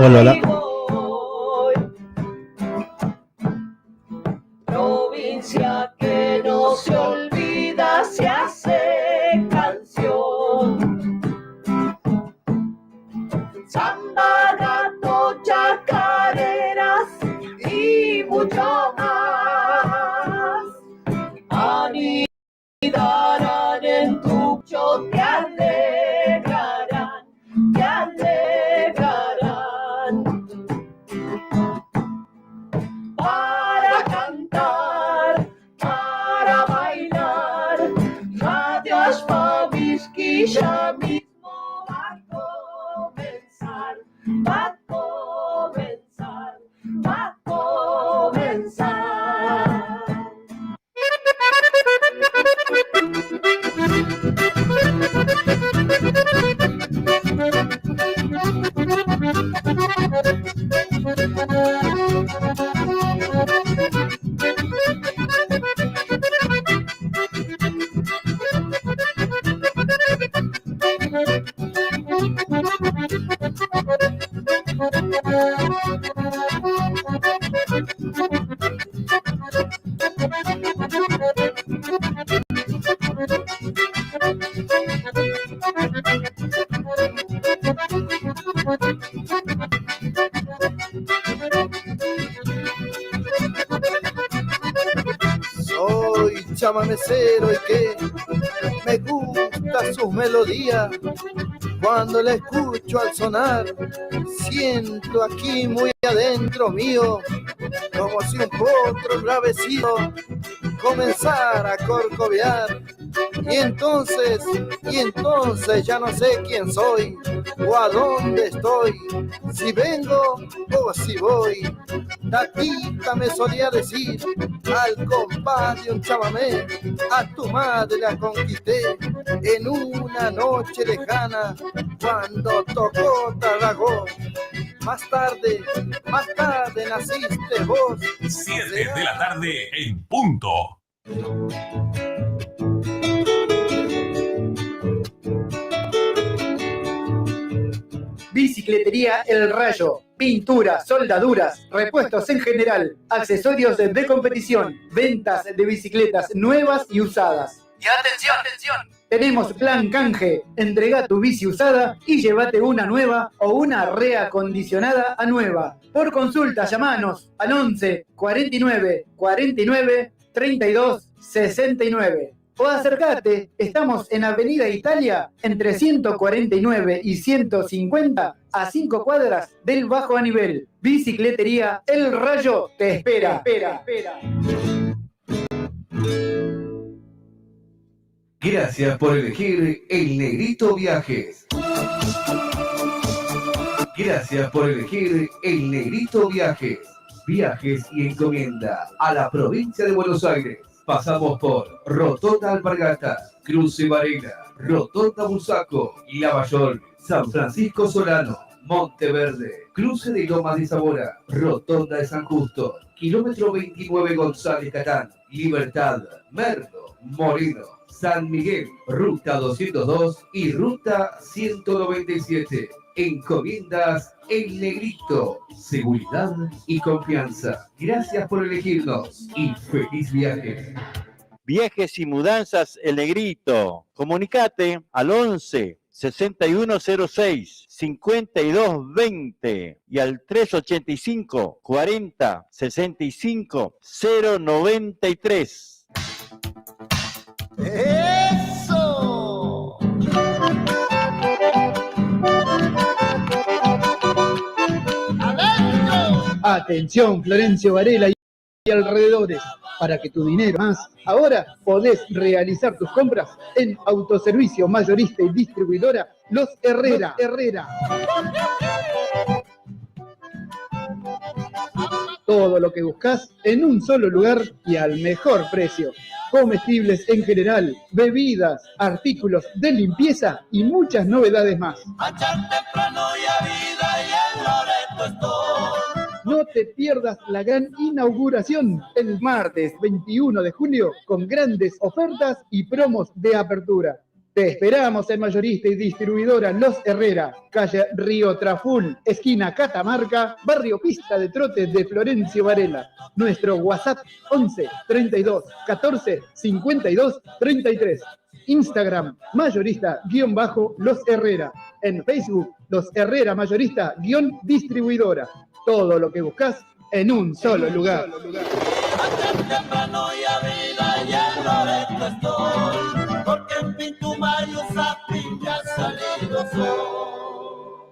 Hola, hola. Provincia que no se olvida, se hace canción. Samba, gato, chacareras y mucho más. Anidarán en tu pecho, te alegrarán, te alegrarán. Para cantar, para bailar, Radio Ashpavishki ya mismo va a comenzar, va a comenzar, va a comenzar. Soy chamamecero y que me gusta su melodía. Cuando la escucho al sonar, siento aquí muy adentro mío, como si un potro embravecido comenzara a corcovear. Y entonces ya no sé quién soy o a dónde estoy, si vengo o si voy. Tatita me solía decir al compás de un chamamé, a tu madre la conquisté en una noche lejana cuando tocó Tarragó. Más tarde naciste vos. 7 de la tarde en punto. Bicicletería El Rayo. Pintura, soldaduras, repuestos en general, accesorios de competición, ventas de bicicletas nuevas y usadas. Y atención, tenemos plan canje. Entrega tu bici usada y llévate una nueva o una reacondicionada a nueva. Por consulta, llamanos al 11 49 49 32 69. O acércate, estamos en Avenida Italia, entre 149 y 150, a 5 cuadras del Bajo a Nivel. Bicicletería El Rayo te espera. Gracias por elegir El Negrito Viajes. Gracias por elegir El Negrito Viajes. Viajes y encomienda a la provincia de Buenos Aires. Pasamos por Rotonda Alpargatas, Cruce Varela, Rotonda Bursaco, Lavallol, San Francisco Solano, Monteverde, Cruce de Lomas de Zamora, Rotonda de San Justo, Kilómetro 29 González Catán, Libertad, Merlo, Moreno, San Miguel, Ruta 202 y Ruta 197. Encomiendas El Negrito, seguridad y confianza. Gracias por elegirnos y feliz viaje. Viajes y mudanzas El Negrito. Comunicate al 11 6106 5220 y al 385 40 65 093. ¡Eso! Atención, Florencio Varela y alrededores. Para que tu dinero más, ahora podés realizar tus compras en Autoservicio Mayorista y Distribuidora Los Herrera. Todo lo que buscás en un solo lugar y al mejor precio. Comestibles en general, bebidas, artículos de limpieza y muchas novedades más. No te pierdas la gran inauguración el martes 21 de julio con grandes ofertas y promos de apertura. Te esperamos en mayorista y distribuidora Los Herrera, calle Río Traful, esquina Catamarca, barrio Pista de Trote de Florencio Varela. Nuestro WhatsApp 11 32 14 52 33. Instagram mayorista-Los Herrera. En Facebook Los Herrera mayorista-distribuidora. Todo lo que buscas en un solo lugar.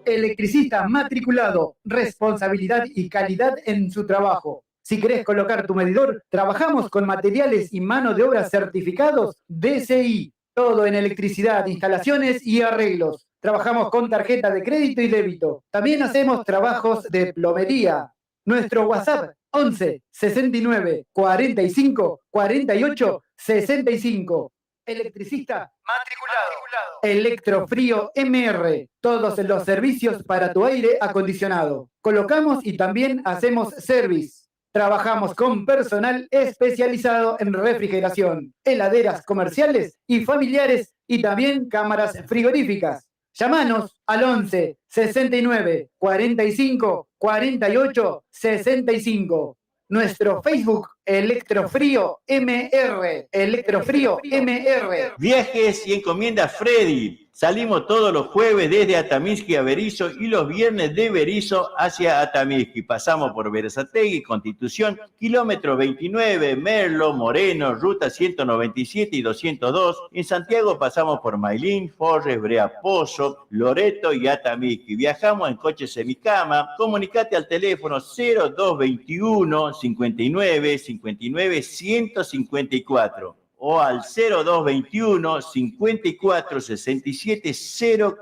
Electricista matriculado, responsabilidad y calidad en su trabajo. Si querés colocar tu medidor, trabajamos con materiales y mano de obra certificados DCI. Todo en electricidad, instalaciones y arreglos. Trabajamos con tarjeta de crédito y débito. También hacemos trabajos de plomería. Nuestro WhatsApp 11 69 45 48 65. Electricista matriculado. Electrofrío MR. Todos los servicios para tu aire acondicionado. Colocamos y también hacemos service. Trabajamos con personal especializado en refrigeración, heladeras comerciales y familiares y también cámaras frigoríficas. Llámanos al 11 69 45 48 65. Nuestro Facebook, Electrofrío MR. Electrofrío MR. Viajes y encomiendas Freddy. Salimos todos los jueves desde Atamisqui a Berisso y los viernes de Berisso hacia Atamisqui. Pasamos por Berazategui, Constitución, kilómetro 29, Merlo, Moreno, ruta 197 y 202. En Santiago pasamos por Mailín, Forres, Brea Pozo, Loreto y Atamisqui. Viajamos en coche semicama. Comunicate al teléfono 0221 59 59 154. O al 0221 54 67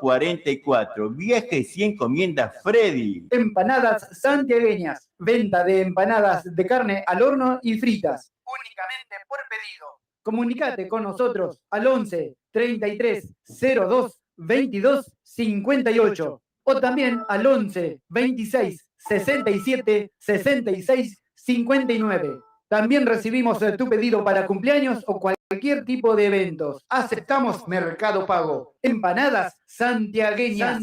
044. Viajes y encomiendas Freddy. Empanadas santiagueñas. Venta de empanadas de carne al horno y fritas. Únicamente por pedido. Comunicate con nosotros al 11 33 02 22 58. O también al 11 26 67 66 59. También recibimos tu pedido para cumpleaños o cualquier tipo de eventos. Aceptamos Mercado Pago. Empanadas santiagueñas.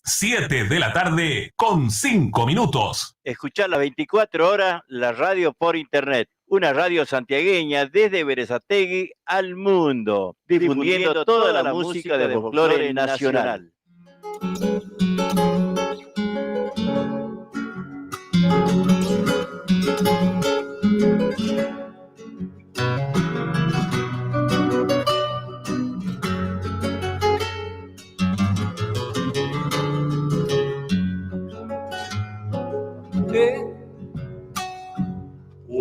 7 de la tarde con 5 minutos. Escuchar las 24 horas la radio por internet. Una radio santiagueña desde Berazategui al mundo. Difundiendo toda la música de folclore nacional.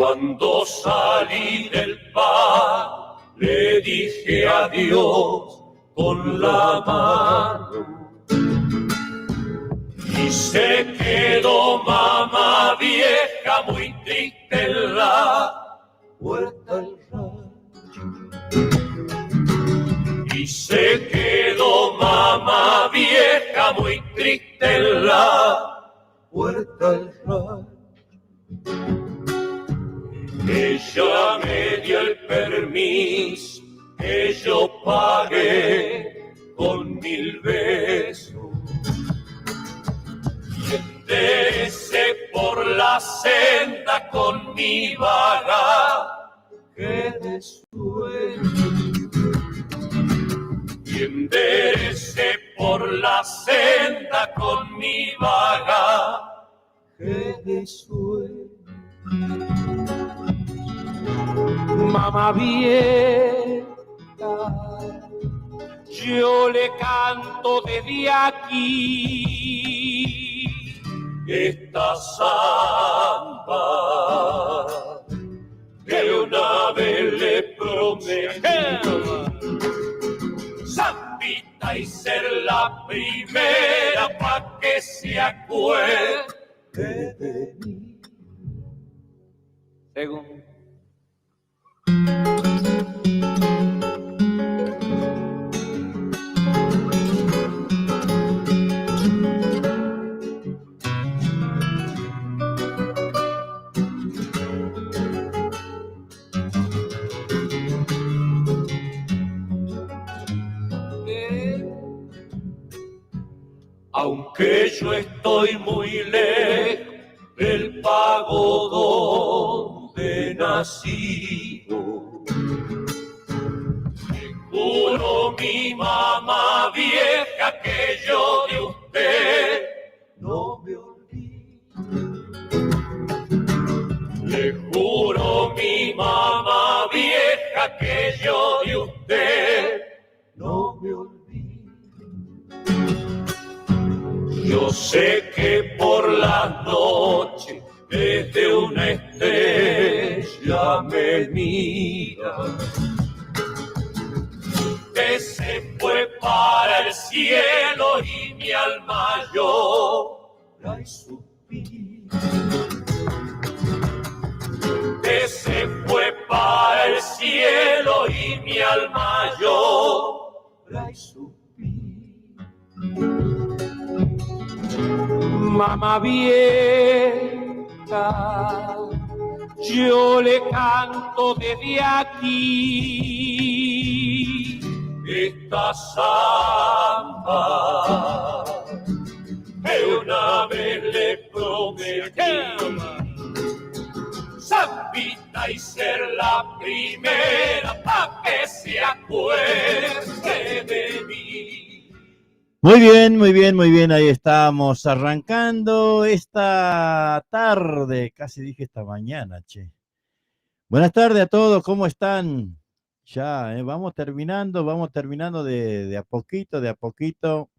Cuando salí del bar, le dije adiós con la mano. Y se quedó mamá vieja muy triste en la puerta del rancho. Y se quedó mamá vieja muy triste en la puerta del rancho. Ella me dio el permiso que yo pagué con 1000 besos. Y enderecé por la senda con mi bagaje de sueño. Y enderecé por la senda con mi bagaje de sueño. Mamá vieja, yo le canto desde aquí esta samba que una vez le prometí. Zambita y ser la primera pa' que se acuerde de mí. Según yo estoy muy lejos del pago donde nacido. Te juro, mi mamá vieja, que yo de usted no me olvido. Le juro, mi mamá vieja, que yo de usted no me olvido. Yo sé que por la noche desde una estrella me mira, que se fue para el cielo y mi alma llora y suspira. Que se fue para el cielo y mi alma llora y suspira. Mamá vieja, yo le canto desde aquí esta samba que una vez le prometí. Zambita y ser la primera pa' que se acuerde de mí. Muy bien, muy bien, muy bien. Ahí estamos arrancando esta tarde, casi dije esta mañana, che. Buenas tardes a todos, ¿cómo están? Ya, vamos terminando de a poquito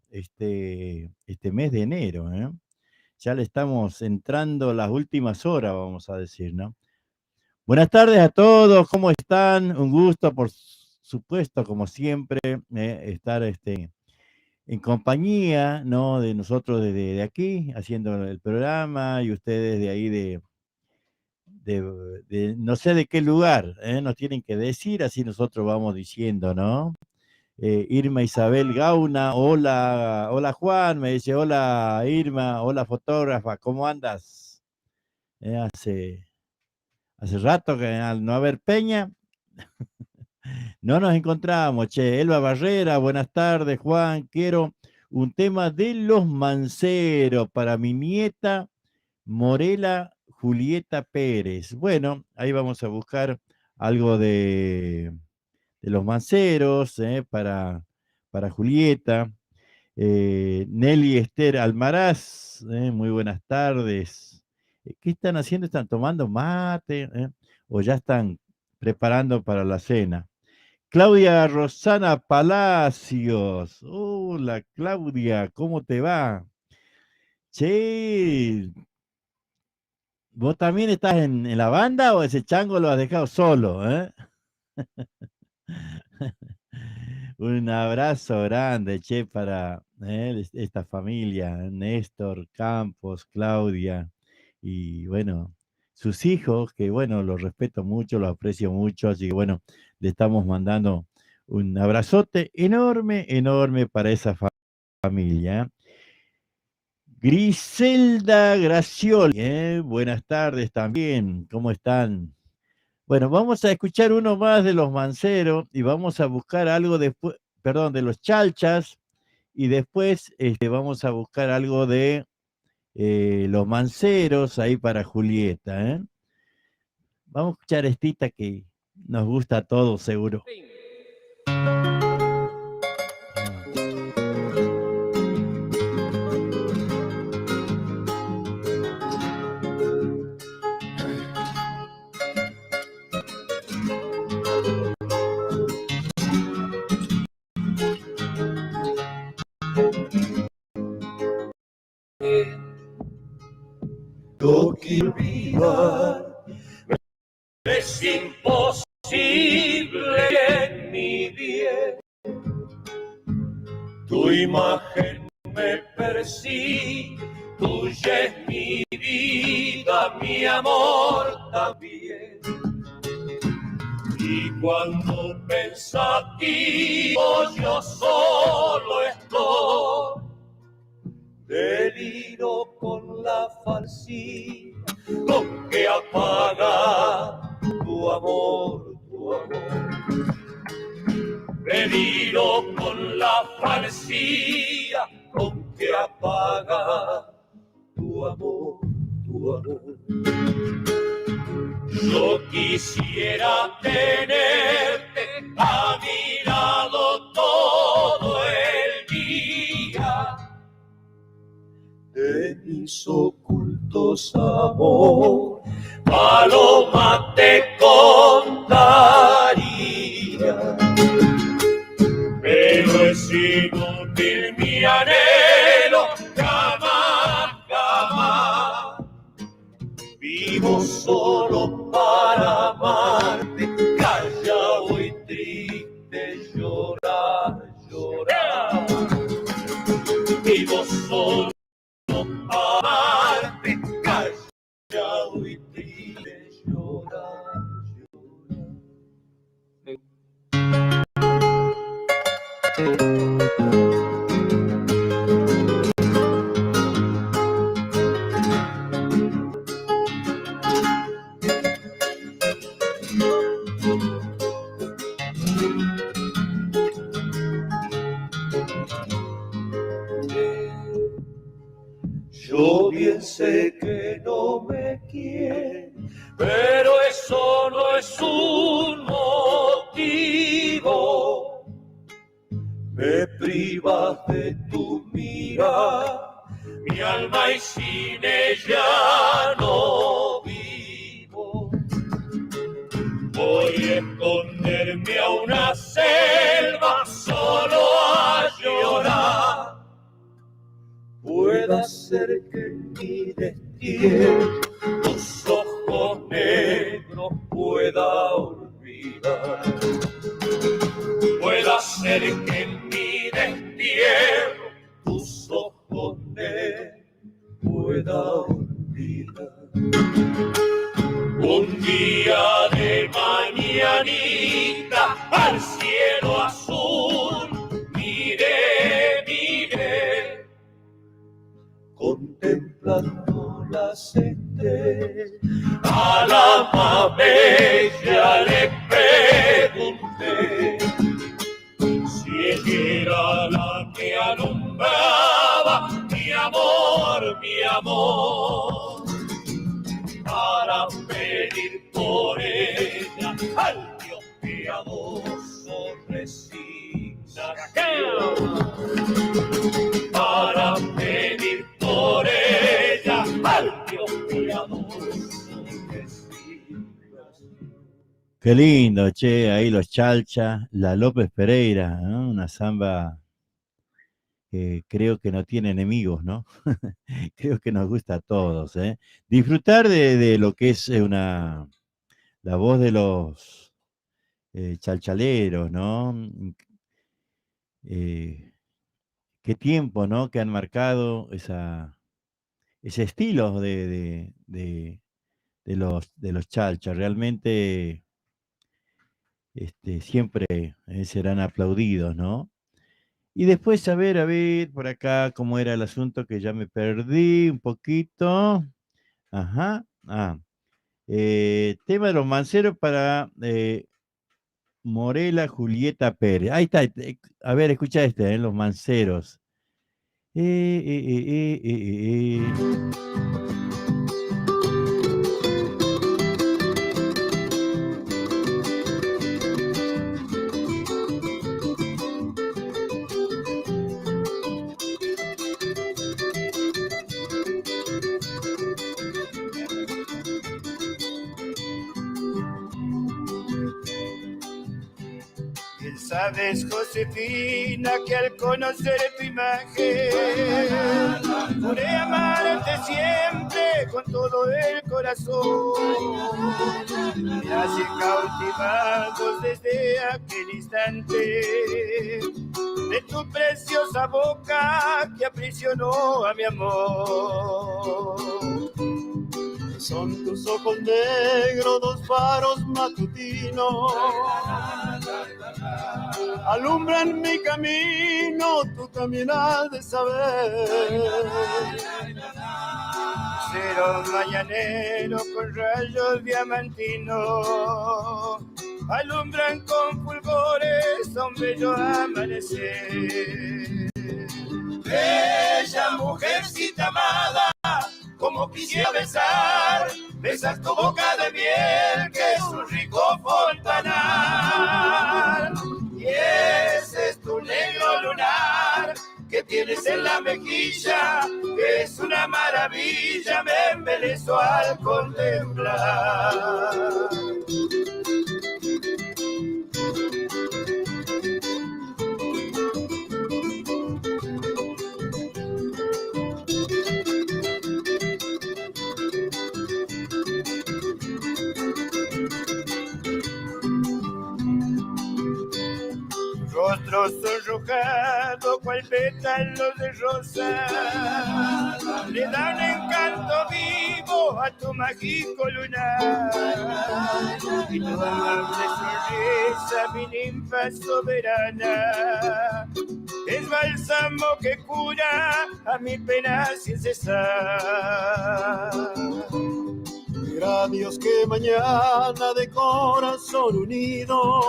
este mes de enero, ¿eh? Ya le estamos entrando las últimas horas, vamos a decir, ¿no? Buenas tardes a todos, ¿cómo están? Un gusto, por supuesto, como siempre, estar en compañía, ¿no? De nosotros de aquí, haciendo el programa, y ustedes de ahí de no sé de qué lugar, nos tienen que decir, así nosotros vamos diciendo, ¿no? Irma Isabel Gauna, hola, hola Juan, me dice, hola Irma, hola fotógrafa, ¿cómo andas? Hace rato que al no haber Peña, no nos encontramos, che. Elba Barrera, buenas tardes, Juan. Quiero un tema de Los Manceros para mi nieta Morela Julieta Pérez. Bueno, ahí vamos a buscar algo de Los Manceros para Julieta. Nelly Esther Almaraz, muy buenas tardes. ¿Qué están haciendo? ¿Están tomando mate? ¿O ya están preparando para la cena? Claudia Rosana Palacios. Hola, Claudia, ¿cómo te va? Che, ¿vos también estás en la banda o ese chango lo has dejado solo, eh? Un abrazo grande, che, para esta familia, Néstor, Campos, Claudia, y bueno, sus hijos, que bueno, los respeto mucho, los aprecio mucho, así que bueno, le estamos mandando un abrazote enorme, enorme para esa familia. Griselda Gracioli, buenas tardes también, ¿cómo están? Bueno, vamos a escuchar uno más de Los Manceros y vamos a buscar algo después, perdón, de Los Chalchas, y después vamos a buscar algo de Los Manceros ahí para Julieta, ¿eh? Vamos a escuchar esta que nos gusta a todos, seguro. Lo que olvidar es imposible en mi bien. Tu imagen me persigue, tuya es mi vida, mi amor también. Y cuando pensativo yo solo estoy, deliro con la falsía con que apaga tu amor, tu amor. Deliro con la falsía con que apaga paga tu amor, tu amor. Yo quisiera tenerte a mi lado todo el día, de mis ocultos amor, paloma te contaría, pero es inútil mi anhelo, jamás, jamás, vivo solo para amarte, callado y triste, llorar, llorar, vivo solo para amarte, callado y triste, llorar, yo bien sé que no me quiere, pero eso no es un motivo. Me privas de tu mirar, mi alma, y sin ella no vivo. Voy a esconderme a una selva solo a llorar. Pueda ser que en mi destierro tus ojos negros pueda olvidar. Pueda ser que en mi destierro tus ojos negros pueda olvidar. Un día de mañanita al cielo azul miré, miré, contemplando las estrellas, a la más bella le pregunté si ella era la que alumbraba mi amor, para pedir por ella al Dios piadoso resignación, para pedir por ella al Dios piadoso resignación. Qué lindo, che, ahí los Chalcha, la López Pereira, ¿no? Una samba que creo que no tiene enemigos, ¿no? Creo que nos gusta a todos, ¿eh? Disfrutar de lo que es la voz de los chalchaleros, ¿no? Qué tiempo, ¿no? Que han marcado ese estilo de los chalchas. Realmente siempre serán aplaudidos, ¿no? Y después, a ver, por acá, cómo era el asunto, que ya me perdí un poquito. Ajá. Tema de los manceros para Morela Julieta Pérez. Ahí está. A ver, escucha los manceros. Sabes, Josefina, que al conocer tu imagen juré amarte siempre con todo el corazón. Me has cautivado desde aquel instante de tu preciosa boca que aprisionó a mi amor. Son tus ojos negros, dos faros matutinos, alumbran mi camino, tú también has de saber. Cero mañanero con rayos diamantinos, alumbran con fulgores a un bello amanecer. Bella mujercita amada, como quisiera besar tu boca de miel, que es un rico fontanal. Y ese es tu negro lunar que tienes en la mejilla, que es una maravilla, me embelezo al contemplar. Rostro sonrojado, cual pétalos de rosa, le dan encanto vivo a tu mágico lunar. Y tu amable sonrisa, mi ninfa soberana, es bálsamo que cura a mi pena sin cesar. Quiera Dios que mañana de corazón unido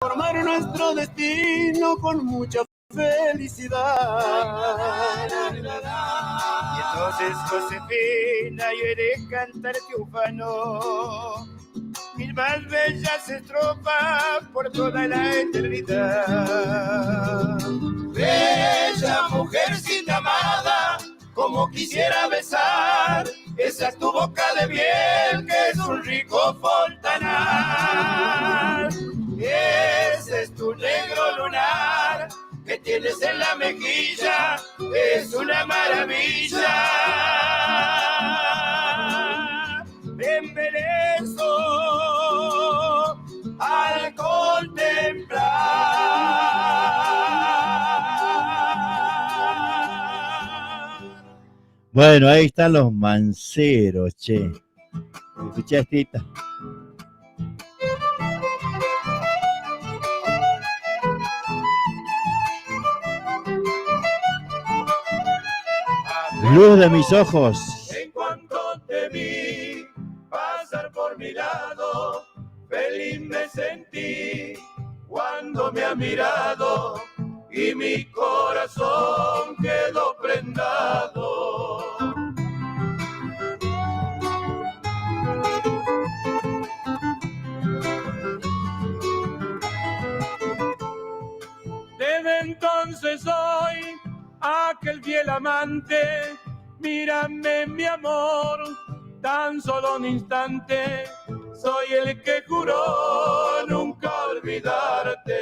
formar nuestro destino con mucha felicidad. Y entonces, Josefina, yo he de cantarte ufano mis más bellas estrofas por toda la eternidad. Bella mujercita amada, como quisiera besar esa tu boca de miel, que es un rico fontanal. Ese es tu negro lunar que tienes en la mejilla, es una maravilla. Me embelezo al contemplar. Bueno, ahí están los manceros, che. ¿Escuchaste esta? Luz de mis ojos. En cuanto te vi pasar por mi lado, feliz me sentí cuando me ha mirado y mi corazón quedó prendado. Desde entonces soy aquel fiel amante, mírame mi amor, tan solo un instante, soy el que juró nunca olvidarte.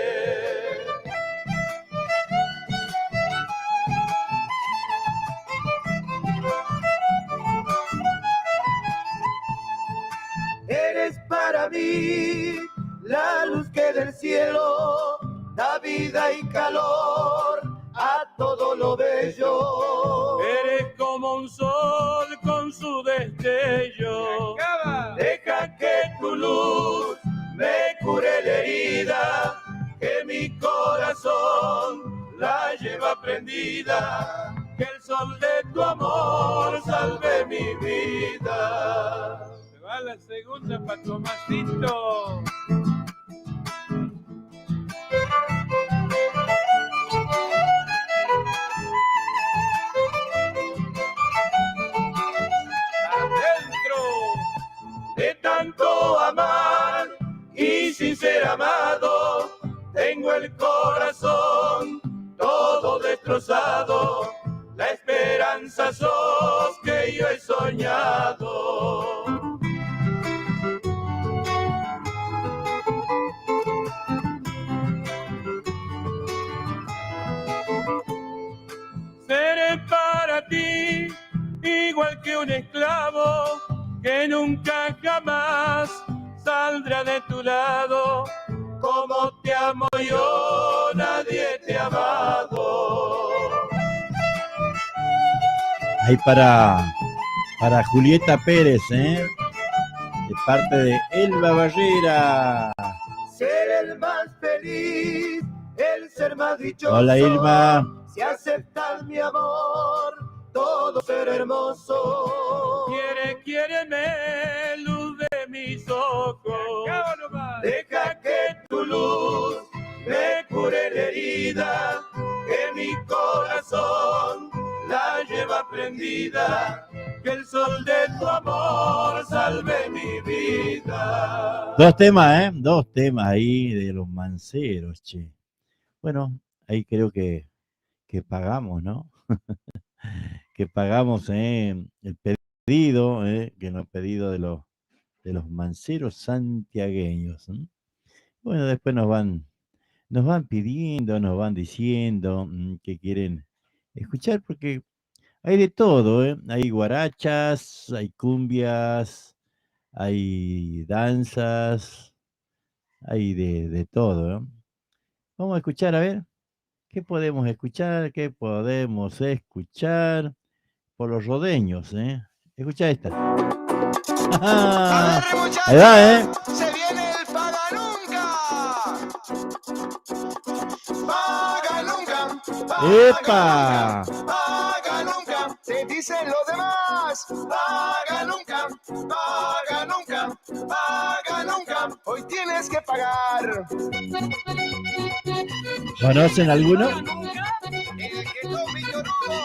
Eres para mí la luz que del cielo da vida y calor a todo lo bello. Eres como un sol con su destello. Deja que tu luz me cure la herida, que mi corazón la lleva prendida, que el sol de tu amor salve mi vida. Se va la segunda para Tomasito. De tanto amar y sin ser amado, tengo el corazón todo destrozado. La esperanza sos que yo he soñado. Seré para ti igual que un esclavo que nunca jamás saldrá de tu lado. Como te amo yo, nadie te ha amado. Ahí para Julieta Pérez, de parte de Elba Barrera. Ser el más feliz, el ser más dichoso. Hola, Irma. Si aceptas mi amor, todo será hermoso. Quiéreme, luz de mis ojos. Deja que tu luz me cure la herida, lleva prendida, que el sol de tu amor salve mi vida. Dos temas ahí de los Manceros, che. Bueno, ahí creo que pagamos, ¿no? Que pagamos el pedido, que nos pedido de los Manceros santiagueños. Bueno, después nos van pidiendo, nos van diciendo que quieren escuchar, porque hay de todo, hay guarachas, hay cumbias, hay danzas, hay de todo, ¿no? Vamos a escuchar, a ver, ¿qué podemos escuchar? ¿Qué podemos escuchar por los rodeños, Escucha esta. Ahí va, Se viene el Paga Nunca. Paga Nunca. ¡Epa! Paga Nunca. Se dicen los demás. Paga Nunca. Paga Nunca. Paga Nunca. Hoy tienes que pagar. ¿Conocen alguno? El que tome llorudo.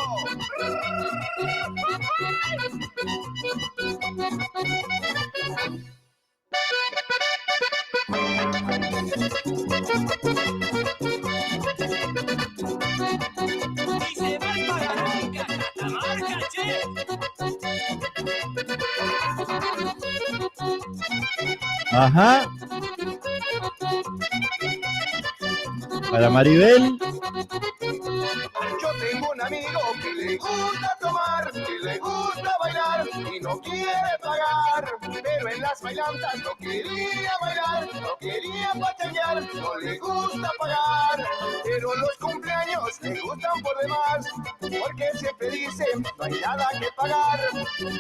Ajá. Para Maribel. Yo tengo un amigo que le gusta tomar, que le gusta bailar y no quiere pagar. Pero en las bailantas no quería bailar, no quería pachanguear, no le gusta pagar. Pero los cumpleaños le gustan por demás, porque siempre dicen no hay nada que pagar.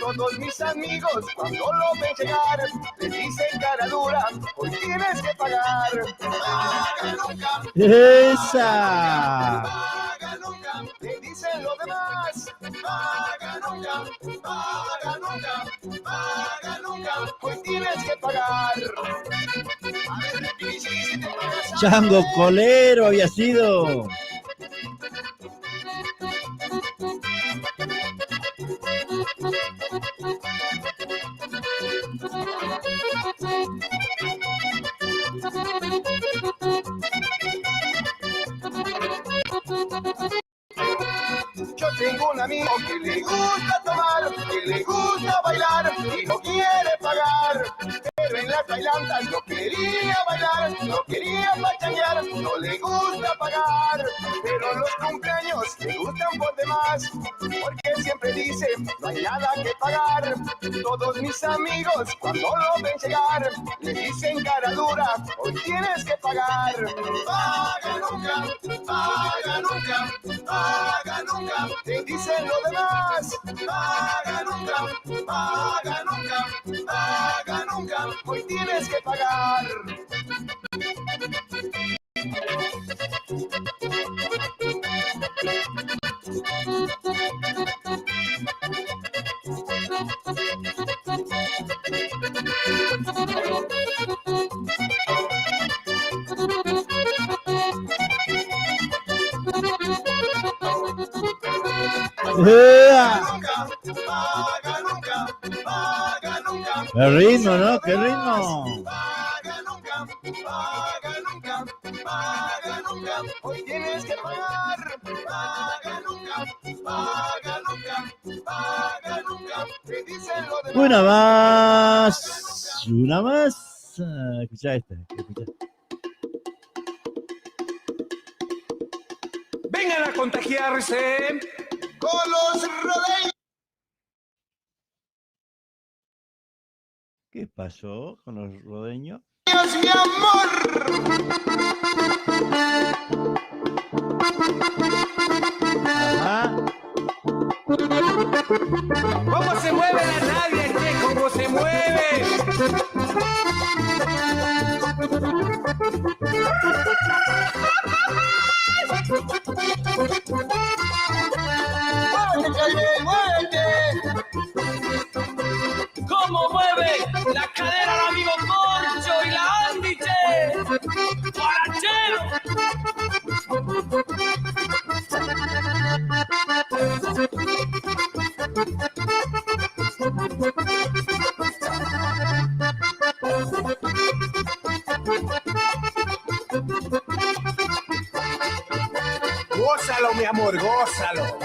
Todos mis amigos cuando lo ven llegar, le dicen cara dura, hoy tienes que pagar. Paga nunca. ¡Esa! Paga nunca, te dicen los demás. Paga nunca, paga nunca, paga nunca. Hoy tienes que pagar. A ver, si te pagas. Chango Colero había sido. Yo tengo un amigo que le gusta tomar, que le gusta bailar y no quiere pagar. Pero en las bailantas no quería bailar, no quería pachanguear, no le gusta pagar. Pero los cumpleaños le gustan por demás, porque siempre dicen no hay nada que pagar. Todos mis amigos cuando lo ven llegar, le dicen cara dura, hoy tienes que pagar. Paga nunca, paga nunca, paga nunca. Te dicen lo demás. Paga nunca, paga nunca, paga nunca. Hoy tienes que pagar. ¡Qué ritmo, ¿no? ¡Qué ritmo! Paga nunca, paga nunca, paga nunca. Hoy tienes que pagar. Paga nunca, paga nunca, paga nunca. Te dicen lo demás. Una más. Una más. Escucha esta. Escucha. Vengan a contagiarse con los rodeños. ¿Qué pasó con los rodeños? Mi amor. Ajá. ¿Cómo se mueve la nalga, ¿Cómo se mueve? ¿Cómo mueve la cadera el amigo Concho y la Andy, che? ¡Guarachero! Gózalo, mi amor, gózalo.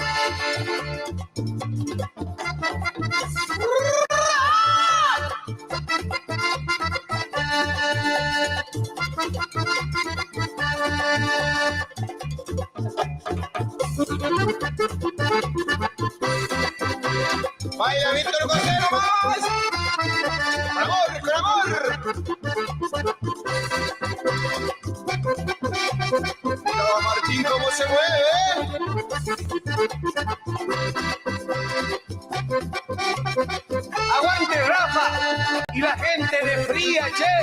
Baila Víctor Cosero más. Con amor, con amor. Mira Martín cómo se mueve. Aguante Rafa y la gente de Fría, che.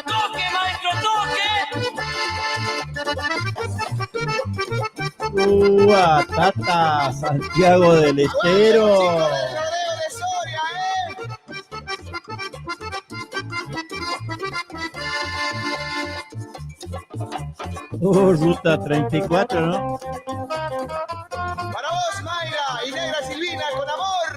¡Toque, maestro, toque! Tata, Santiago del Estero. Ruta 34, ¿no? Para vos, Mayra y Negra Silvina, con amor.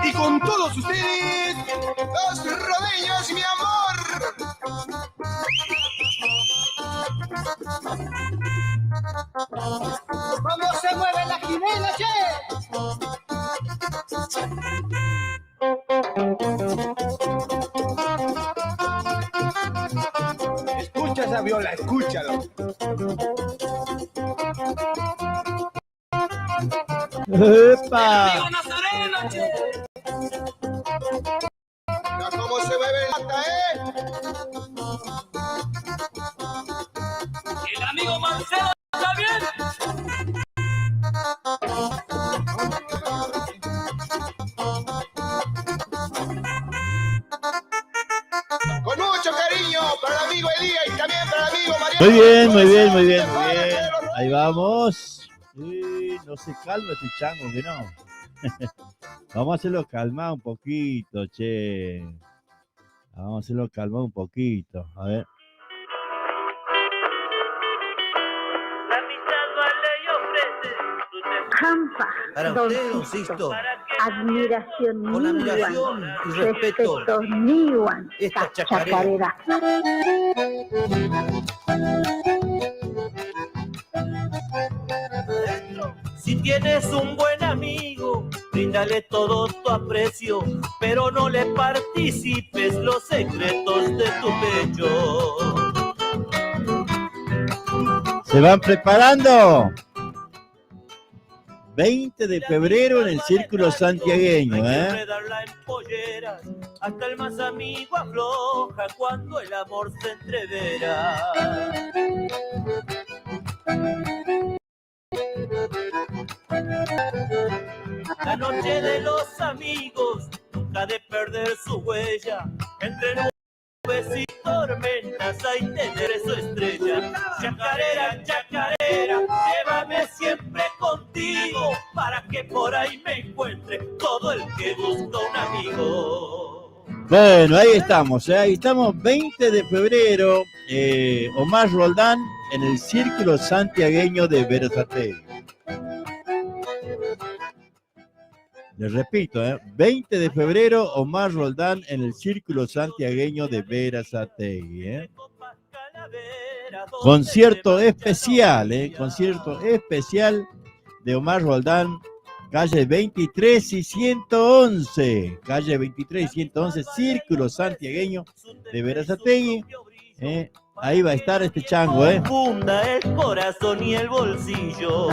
Y con todos ustedes, los rodeños, mi amor. ¿Cómo se mueve la Jimena, che? Escucha esa viola, escúchalo. ¡Epa! ¡Amigo Nazareno, che! Mira cómo se mueve la lata, El amigo Marcelo está bien. Con mucho cariño para el amigo Elías y también para el amigo Mariano. Muy bien, muy bien, muy bien, muy bien. Ahí vamos. No se calma este chango, que no. Vamos a hacerlo calmar un poquito, che. Vamos a hacerlo calmar un poquito. A ver. Jampa, Para don usted, don Sisto, Sisto, admiración, con admiración y respeto, Niwan, esta chacarera. Si tienes un buen amigo, bríndale todo tu aprecio, pero no le participes los secretos de tu pecho. Se van preparando. 20 de febrero en el Círculo Santiagueño, Hay que enredarla en polleras, hasta el más amigo afloja cuando el amor se entrevera. La noche de los amigos nunca ha de perder su huella. Entre nubes y tormentas hay tener su estrella. Chacarera, chacarera, llévame siempre contigo para que por ahí me encuentre todo el que busca un amigo. Bueno, ahí estamos, ahí estamos, 20 de febrero, Omar Roldán en el Círculo Santiagueño de Berazategui. Les repito, 20 de febrero, Omar Roldán en el Círculo Santiagueño de Berazategui. Concierto especial, concierto especial de Omar Roldán, calle 23 y 111, calle 23 y 111, Círculo Santiagueño de Berazategui. Ahí va a estar este chango, Funda el corazón y el bolsillo.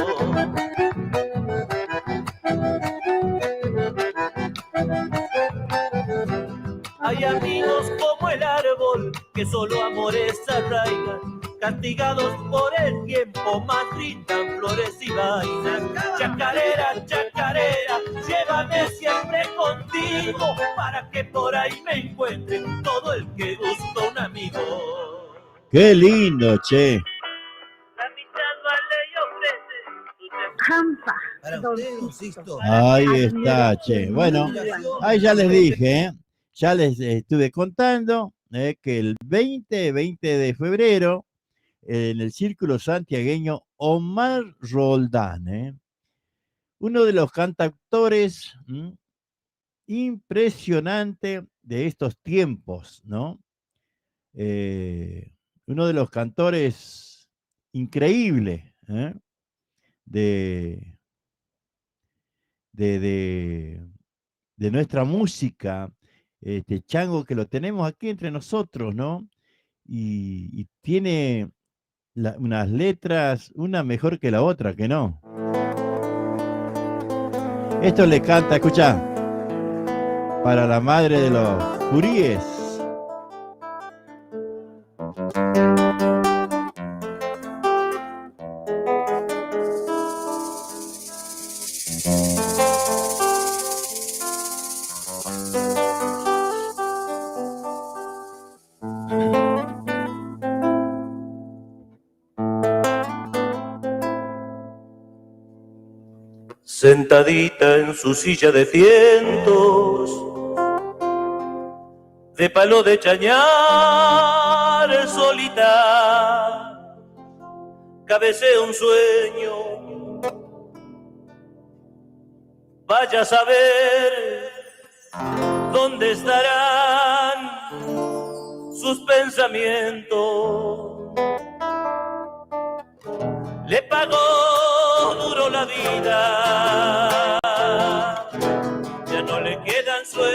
Hay amigos como el árbol que solo amores arraigan. castigados por el tiempo, más brindan flores y vainas. Chacarera, chacarera, llévame siempre contigo, para que por ahí me encuentre todo el que busca un amigo. Qué lindo, che. La amistad vale y ofrece. Jampa. Para usted, don Sixto. Ahí está, che. Bueno, ahí ya les dije, ya les estuve contando que el 20 de febrero, en el Círculo Santiagueño, Omar Roldán, uno de los cantautores impresionante de estos tiempos, ¿no? Uno de los cantores increíbles de nuestra música, Chango, que lo tenemos aquí entre nosotros, ¿no? Y tiene unas letras, una mejor que la otra, que no. Esto le canta, escucha, para la madre de los juríes. Sentadita en su silla de tientos, de palo de chañar solita, cabecea un sueño. Vaya a saber dónde estarán sus pensamientos. Le pagó duro la vida, ya no le quedan sueños.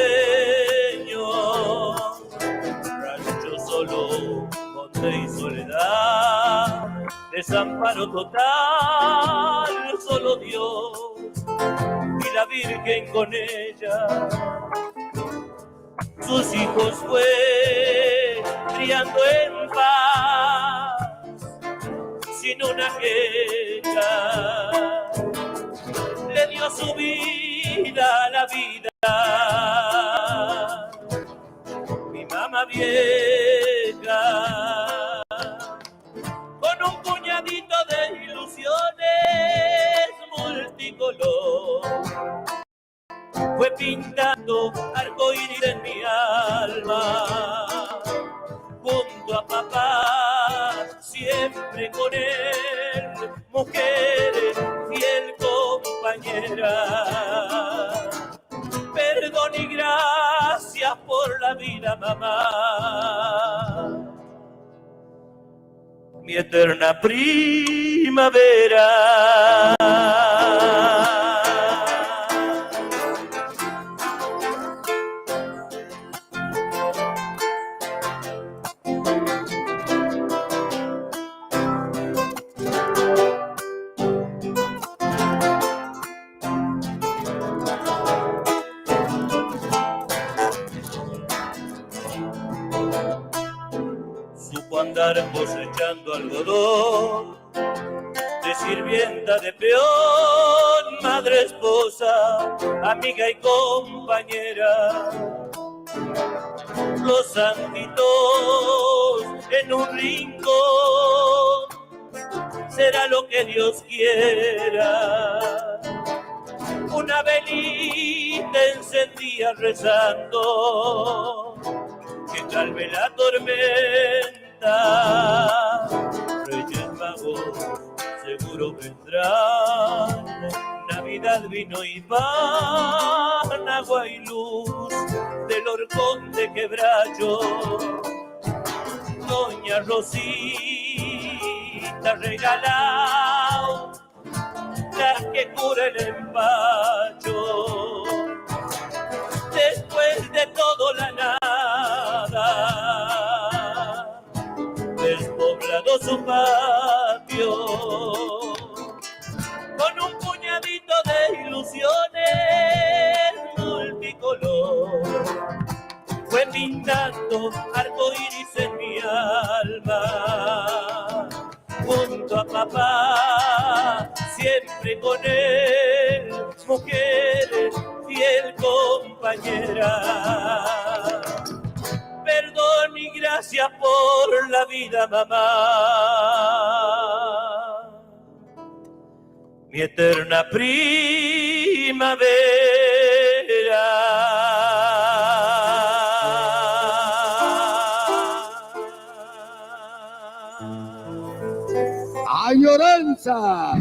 Rancho solo, monte y soledad, desamparo total, solo Dios y la Virgen con ella. Sus hijos fue criando en paz, sin una queja, le dio su vida a la vida. Mi mamá vieja, con un puñadito de ilusiones multicolor, fue pintando arcoíris en mi alma, junto a papá, siempre con él, mujer, fiel compañera. Perdón y gracias por la vida, mamá. Mi eterna primavera. Andar cosechando algodón, de sirvienta, de peón, madre, esposa, amiga y compañera. Los santitos en un rincón, será lo que Dios quiera. Una velita encendía rezando, que calme la tormenta. Reyes Magos seguro vendrán, Navidad, vino y pan, agua y luz del horcón de Quebracho. Doña Rosita regalao, la que cura el empacho. Después de todo la nada, despoblado su patio, con un puñadito de ilusiones multicolor, fue pintando arcoíris en mi alma. papá, siempre con él, mujer, fiel compañera. Perdón y gracias por la vida, mamá. Mi eterna primavera. ¡Añoranza!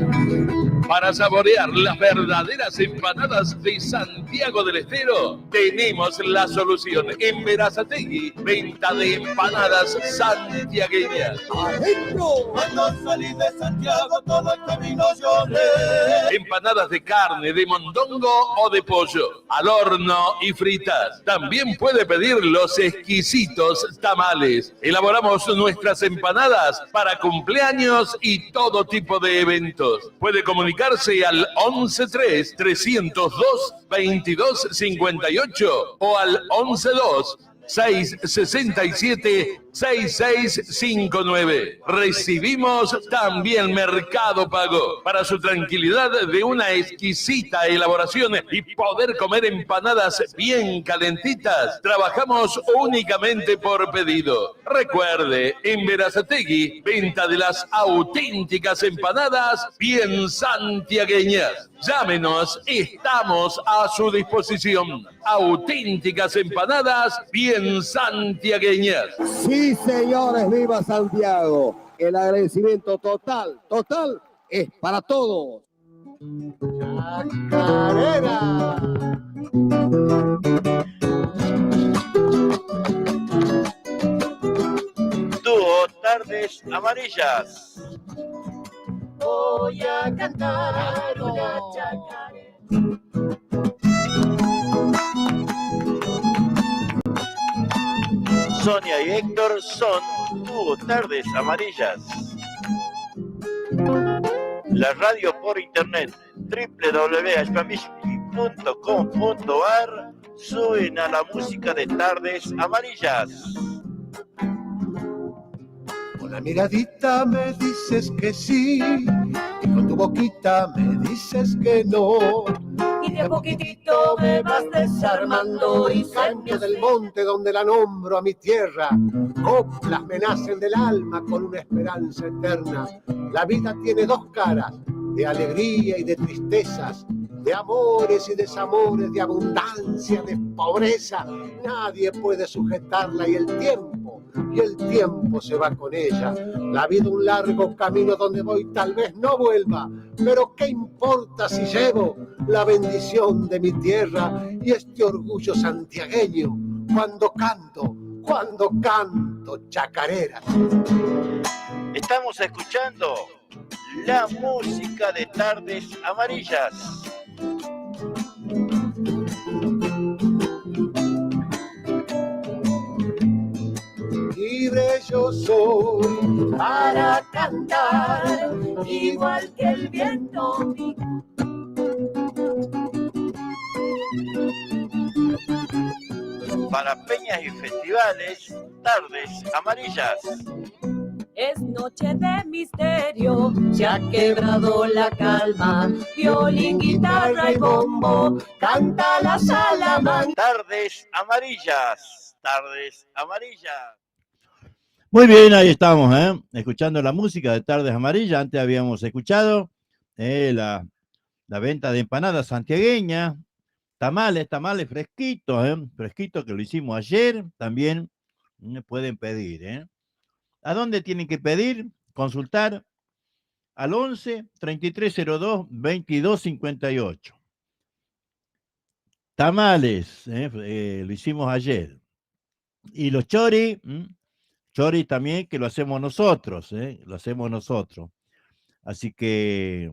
Para saborear las verdaderas empanadas de Santiago del Estero, tenemos la solución. En Berazategui, venta de empanadas santiagueñas. ¡Adentro! Cuando salí de Santiago, todo el camino lloré. Empanadas de carne, de mondongo o de pollo, al horno y fritas. También puede pedir los exquisitos tamales. Elaboramos nuestras empanadas para cumpleaños y todo tipo de eventos. Puede comunicarse al 113-302-2258 o al 112-667-6659. Recibimos también Mercado Pago. Para su tranquilidad de una exquisita elaboración y poder comer empanadas bien calentitas, trabajamos únicamente por pedido. Recuerde, en Berazategui, venta de las auténticas empanadas bien santiagueñas. Llámenos, estamos a su disposición. Auténticas empanadas bien santiagueñas. Sí, señores, viva Santiago. El agradecimiento total es para todos. ¡Chacarera! Dúo Tardes Amarillas. Voy a cantar una chacarera. Sonia y Héctor son Dúo Tardes Amarillas. La radio por internet www.aspamishki.com.ar suena la música de Tardes Amarillas. Con la miradita me dices que sí, y con tu boquita me dices que no. Y de a poquitito me vas desarmando y Canto del monte donde la nombro a mi tierra, coplas me nacen del alma con una esperanza eterna. La vida tiene dos caras, de alegría y de tristezas, de amores y desamores, de abundancia, de pobreza. Nadie puede sujetarla y el tiempo se va con ella. La vida un largo camino donde voy tal vez no vuelva, pero ¿qué importa si llevo la bendición de mi tierra y este orgullo santiagueño cuando canto chacareras? Estamos escuchando la música de Tardes Amarillas. Libre yo soy para cantar igual que el viento. Para peñas y festivales, Tardes Amarillas. Es noche de misterio, se ha quebrado la calma. Violín, guitarra y bombo, canta la Salamanca. Tardes Amarillas, Tardes Amarillas. Muy bien, ahí estamos, escuchando la música de Tardes Amarillas. Antes habíamos escuchado la venta de empanadas santiagueñas, tamales fresquitos, fresquitos que lo hicimos ayer. También pueden pedir, ¿A dónde tienen que pedir? Consultar al 11-3302-2258. Tamales, lo hicimos ayer. Y los choris también, que lo hacemos nosotros, Así que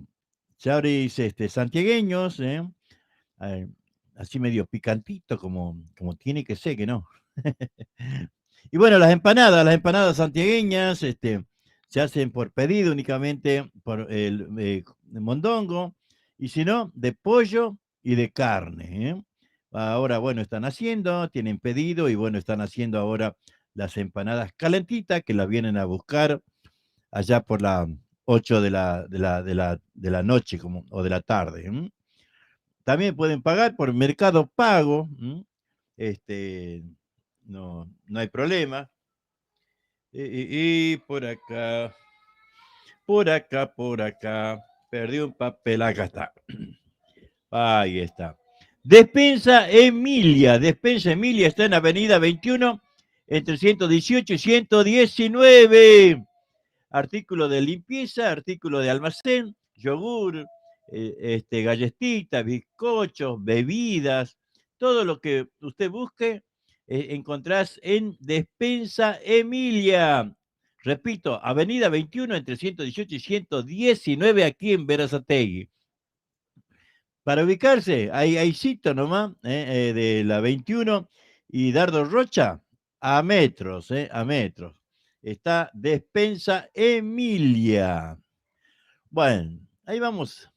choris santiagueños, así medio picantito, como tiene que ser, que no. Y bueno, las empanadas santiagueñas se hacen por pedido únicamente por el mondongo, y si no, de pollo y de carne. Ahora, bueno, tienen pedido y bueno, están haciendo ahora las empanadas calentitas que las vienen a buscar allá por la 8 de la noche o de la tarde. También pueden pagar por Mercado Pago. No hay problema. Y por acá, perdí un papel, acá está. Ahí está. Despensa Emilia está en Avenida 21, entre 118 y 119. Artículo de limpieza, artículo de almacén, yogur, galletitas, bizcochos, bebidas, todo lo que usted busque, encontrás en Despensa Emilia. Repito, Avenida 21, entre 118 y 119, aquí en Berazategui. Para ubicarse, ahí cito nomás, de la 21 y Dardo Rocha, a metros. Está Despensa Emilia. Bueno, ahí vamos.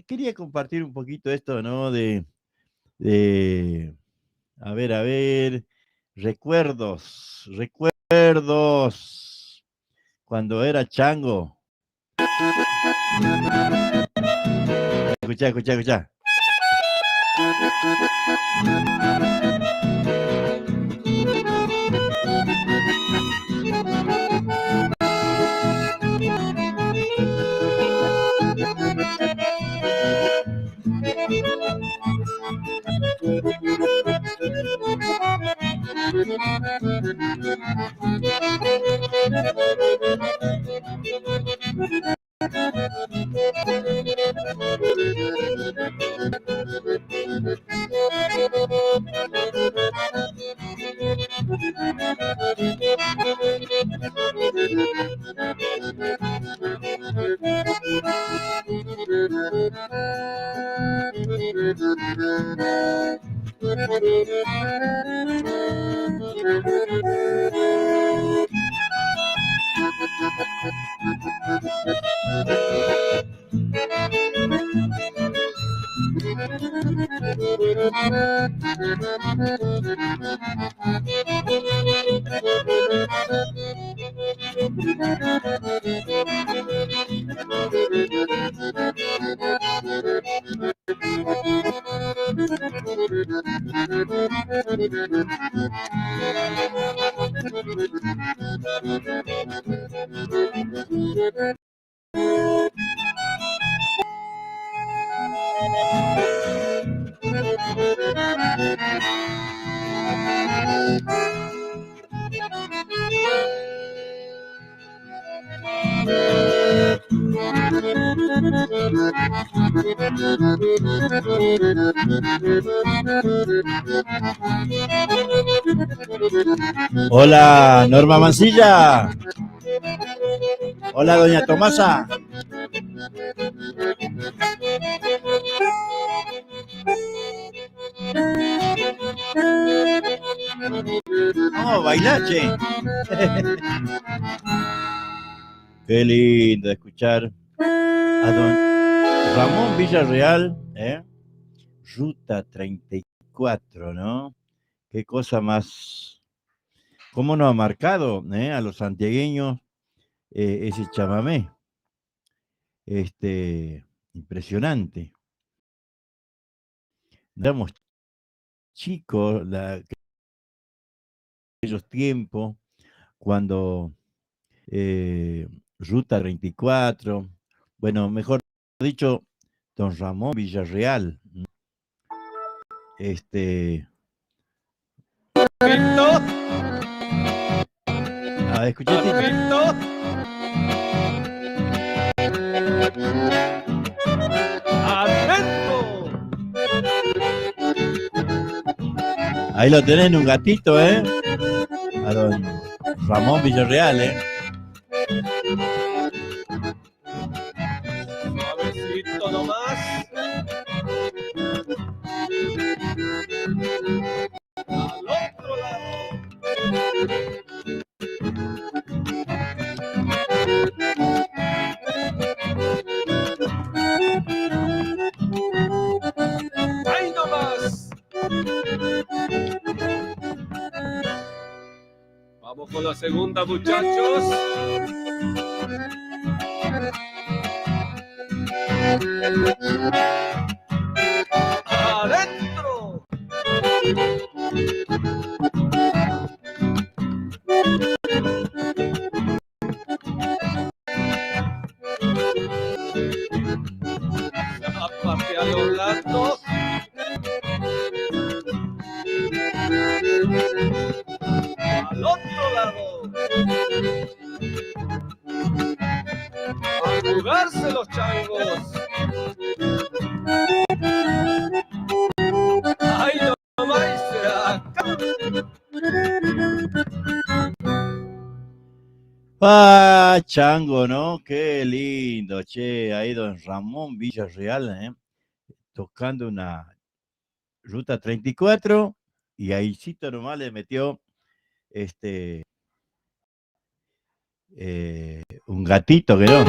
Quería compartir un poquito esto, ¿no? A ver, recuerdos. Cuando era chango. Escuchá. Hola, Norma Mancilla. Hola, doña Tomasa. No, bailache. Qué lindo escuchar a don Ramón Villarreal, Ruta 34, ¿no? Qué cosa más, cómo nos ha marcado a los santiagueños ese chamamé. Impresionante. Éramos chicos, aquellos tiempos, cuando Ruta 34, bueno, mejor dicho, don Ramón Villarreal. Escuchate. Ahí lo tenés en un gatito, a don Ramón Villarreal, Suavecito nomás. Al otro lado. ¡Ahí nomás! Vamos con la segunda, muchachos. ¡Adentro! Zapate a los lados. Al otro lado. A jugarse los changos. ¡Ay, no vais acá! Ah, chango, ¿no? Qué lindo, che. Ahí don Ramón Villarreal, tocando una ruta 34 y ahícito nomás le metió un gatito que no.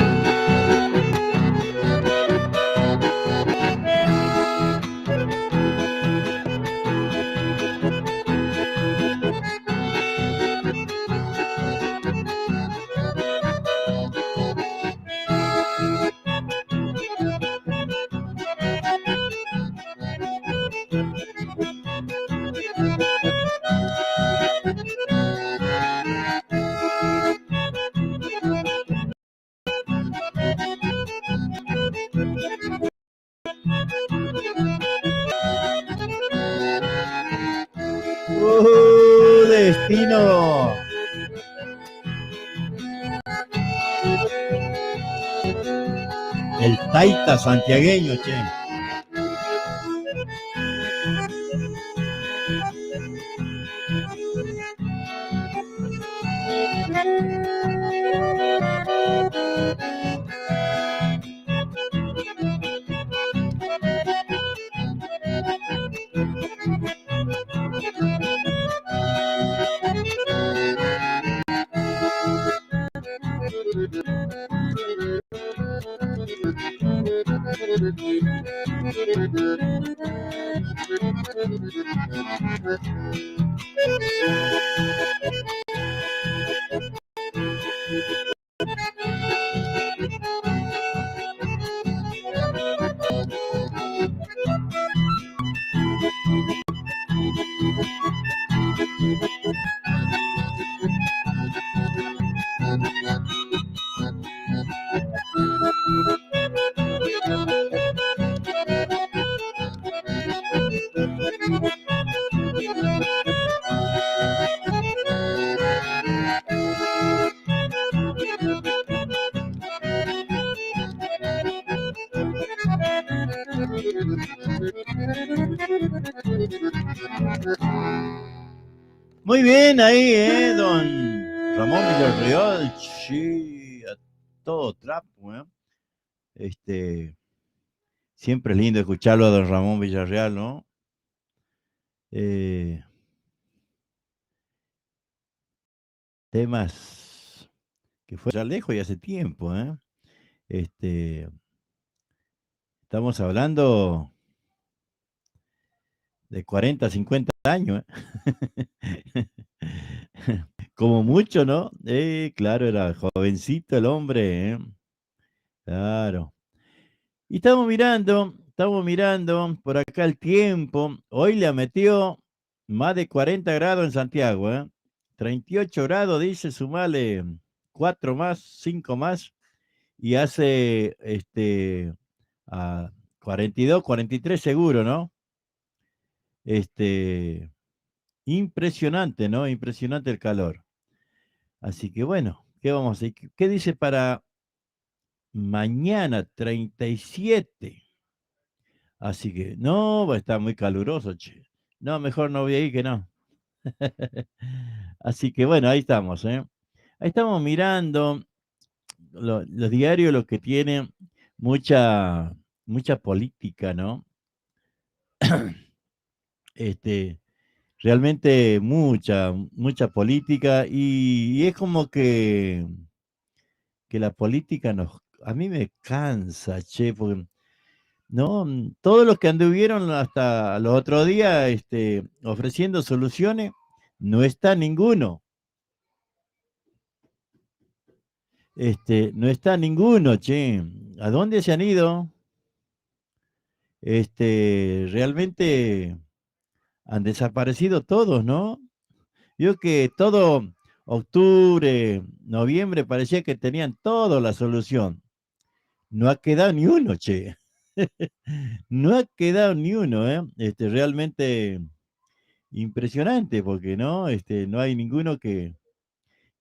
Destino. El taita santiagueño, che. Muy bien ahí, don Ramón Villarreal, sí, a todo trapo, siempre es lindo escucharlo a don Ramón Villarreal, ¿no? Temas que fue ya lejos y hace tiempo, estamos hablando de 40, 50 años, como mucho, ¿no? Claro, era jovencito el hombre, claro. Y estamos mirando por acá el tiempo. Hoy le metió más de 40 grados en Santiago, 38 grados, dice, sumale 4 más, 5 más, y hace a 42, 43 seguro, ¿no? Impresionante, ¿no? Impresionante el calor. Así que bueno, ¿qué vamos a hacer? ¿Qué dice para mañana? 37. Así que no, va a estar muy caluroso, che. No, mejor no voy a ir que no. Así que bueno, ahí estamos, Ahí estamos mirando los diarios, los que tienen mucha política, ¿no? Realmente mucha política, y es como que la política a mí me cansa, che, porque no, todos los que anduvieron hasta los otros días ofreciendo soluciones, no está ninguno. no está ninguno, che. ¿A dónde se han ido? Realmente han desaparecido todos, ¿no? Yo que todo octubre, noviembre parecía que tenían toda la solución. No ha quedado ni uno, che. No ha quedado ni uno, ¿eh? Realmente impresionante, porque no hay ninguno que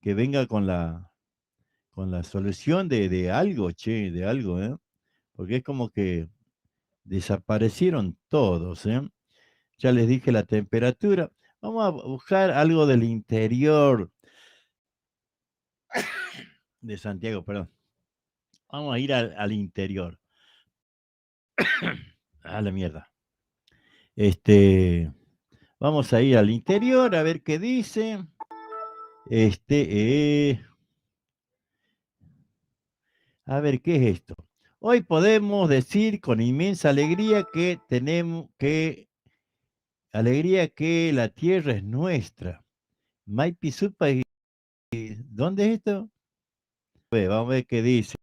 venga con la solución de algo, che, de algo, ¿eh? Porque es como que desaparecieron todos, ¿eh? Ya les dije la temperatura. Vamos a buscar algo del interior de Santiago, perdón. Vamos a ir al interior. A la mierda. Vamos a ir al interior a ver qué dice. A ver, ¿qué es esto? Hoy podemos decir con inmensa alegría que la tierra es nuestra. Maipisupa, ¿dónde es esto? Vamos a ver qué dice.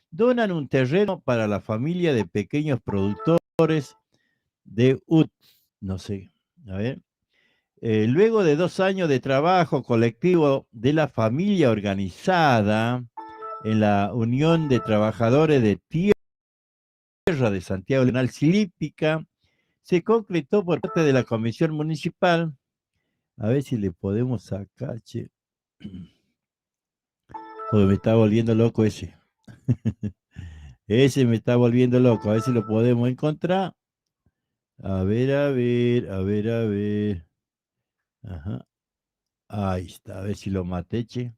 Donan un terreno para la familia de pequeños productores de UT. No sé, a ver. Luego de 2 años de trabajo colectivo de la familia organizada en la Unión de Trabajadores de Tierra de Santiago Leonal Silípica, se concretó por parte de la Comisión Municipal. A ver si le podemos sacar, che. Porque me está volviendo loco ese. Ese me está volviendo loco. A ver si lo podemos encontrar. A ver, a ver, a ver, a ver. Ajá. Ahí está, a ver si lo maté, che.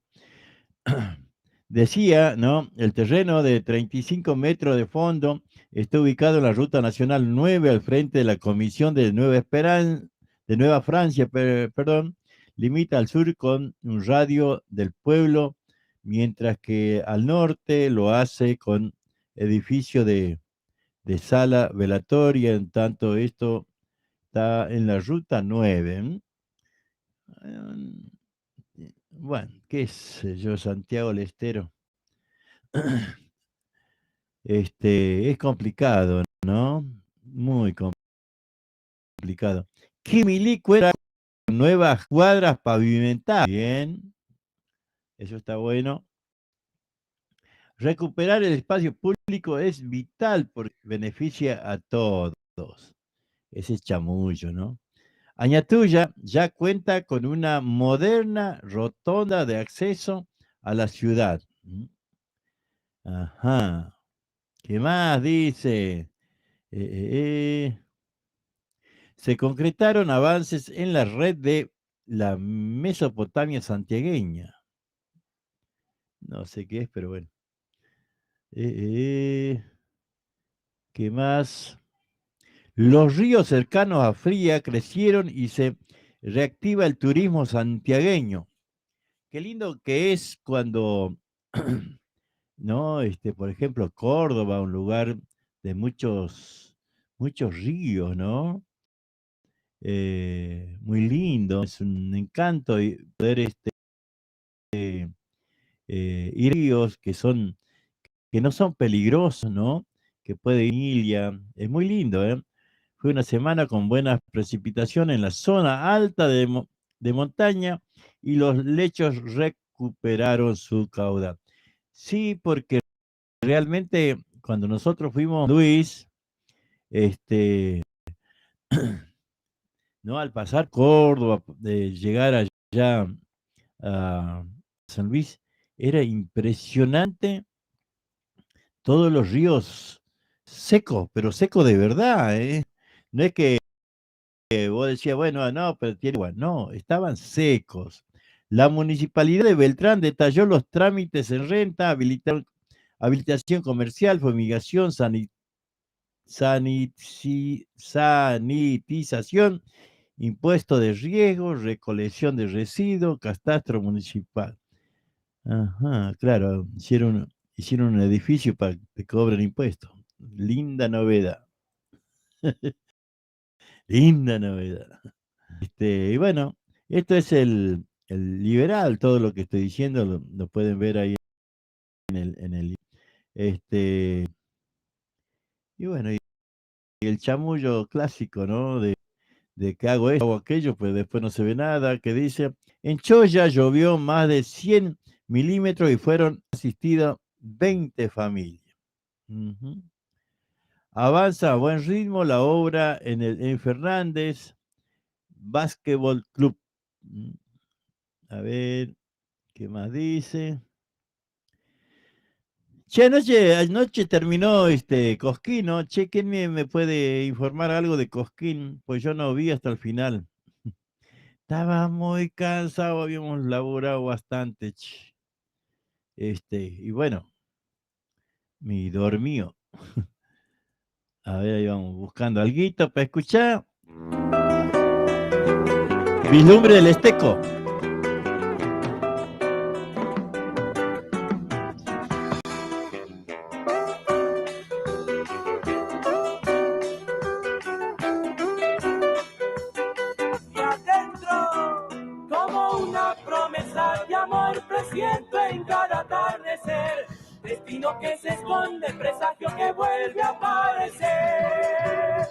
Decía, ¿no? El terreno de 35 metros de fondo está ubicado en la Ruta Nacional 9 al frente de la Comisión de Nueva Francia, perdón, limita al sur con un radio del pueblo, mientras que al norte lo hace con edificio de sala velatoria, en tanto esto está en la Ruta 9. Bueno, qué sé yo, Santiago del Estero. Es complicado, ¿no? Muy complicado. Quimilico era nuevas cuadras pavimentadas. Bien, eso está bueno. Recuperar el espacio público es vital porque beneficia a todos. Ese es chamullo, ¿no? Añatuya ya cuenta con una moderna rotonda de acceso a la ciudad. Ajá. ¿Qué más dice? Se concretaron avances en la red de la Mesopotamia santiagueña. No sé qué es, pero bueno. ¿Qué más? Los ríos cercanos a Fría crecieron y se reactiva el turismo santiagueño. Qué lindo que es cuando, ¿no? Por ejemplo, Córdoba, un lugar de muchos ríos, ¿no? Muy lindo, es un encanto poder ir a ríos que no son peligrosos, ¿no? Que puede ir, es muy lindo, ¿eh? Fue una semana con buenas precipitaciones en la zona alta de montaña y los lechos recuperaron su caudal. Sí, porque realmente cuando nosotros fuimos, Luis, ¿no? Al pasar Córdoba, de llegar allá a San Luis, era impresionante todos los ríos secos, pero secos de verdad, ¿eh? No es que vos decías, bueno, no, pero tiene igual, no, estaban secos. La municipalidad de Beltrán detalló los trámites en renta, habilitación comercial, fumigación, sanitización, impuesto de riesgo, recolección de residuos, catastro municipal. Ajá, claro, hicieron un edificio para que te cobren impuestos. Linda novedad. Linda novedad. Y bueno, esto es el liberal, todo lo que estoy diciendo lo pueden ver ahí Y bueno, y el chamullo clásico, ¿no? De que hago esto o aquello, pues después no se ve nada, que dice, en Choya llovió más de 100 milímetros y fueron asistidas 20 familias. Ujú. Avanza a buen ritmo la obra en Fernández Básquetbol Club. A ver, ¿qué más dice? Che, anoche terminó Cosquín, ¿no? Che, ¿quién me puede informar algo de Cosquín? Pues yo no vi hasta el final. Estaba muy cansado, habíamos laburado bastante. Che. Y bueno, me dormí. A ver, ahí vamos buscando alguito para escuchar. Vislumbre del Esteco. Y adentro, como una promesa de amor, presiento en cada atardecer. Destino que se esconde, presagio que vuelve a aparecer.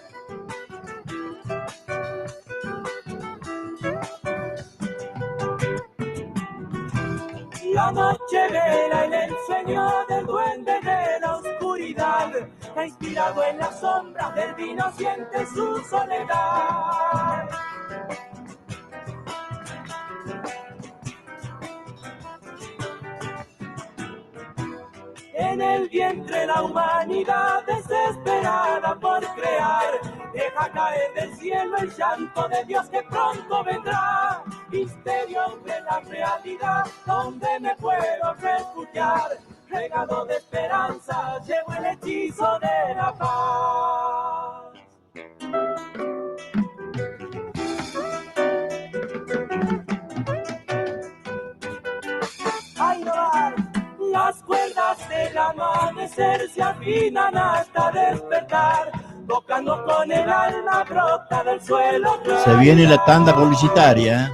La noche vela en el sueño del duende de la oscuridad, que ha inspirado en las sombras del vino, siente su soledad. En el vientre la humanidad desesperada por crear, deja caer del cielo el llanto de Dios que pronto vendrá. Misterio de la realidad donde me puedo refugiar, regado de esperanza llevo el hechizo de la paz. Ay, no va. Las cuerdas del amanecer se afinan hasta despertar, tocando con el alma brota del suelo. Se viene la tanda publicitaria.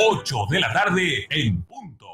8 de la tarde en punto.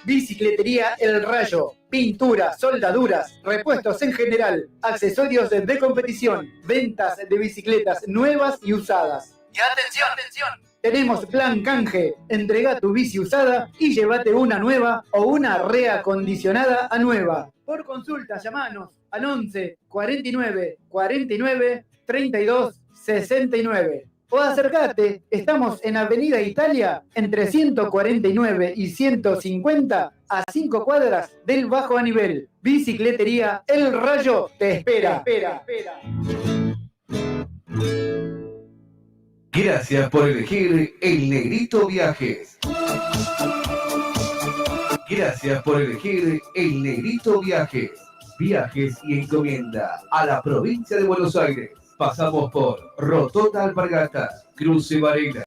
Bicicletería El Rayo, pinturas, soldaduras, repuestos en general, accesorios de competición, ventas de bicicletas nuevas y usadas. Y atención, atención, tenemos plan canje, entrega tu bici usada y llévate una nueva o una reacondicionada a nueva. Por consulta, llamanos al 11 49 49 32 69. O acércate, estamos en Avenida Italia, entre 149 y 150, a 5 cuadras del Bajo a Nivel. Bicicletería El Rayo te espera. Gracias por elegir El Negrito Viajes. Gracias por elegir El Negrito Viajes. Viajes y encomienda a la provincia de Buenos Aires. Pasamos por Rotonda Alpargatas, Cruce Varela,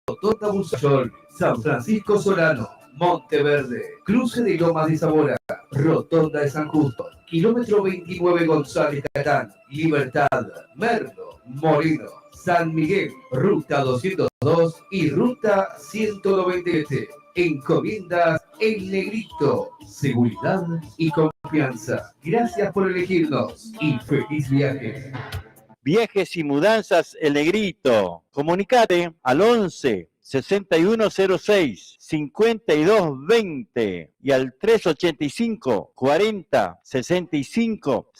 Rotonda Bursayol, San Francisco Solano, Monteverde, Cruce de Lomas de Zamora, Rotonda de San Justo, kilómetro 29 González Catán, Libertad, Merlo, Moreno, San Miguel, Ruta 202 y Ruta 197. Encomiendas El Negrito, seguridad y confianza. Gracias por elegirnos y feliz viaje. Viajes y mudanzas El Negrito. Comunicate al 11 6106 5220 y al 385 40 65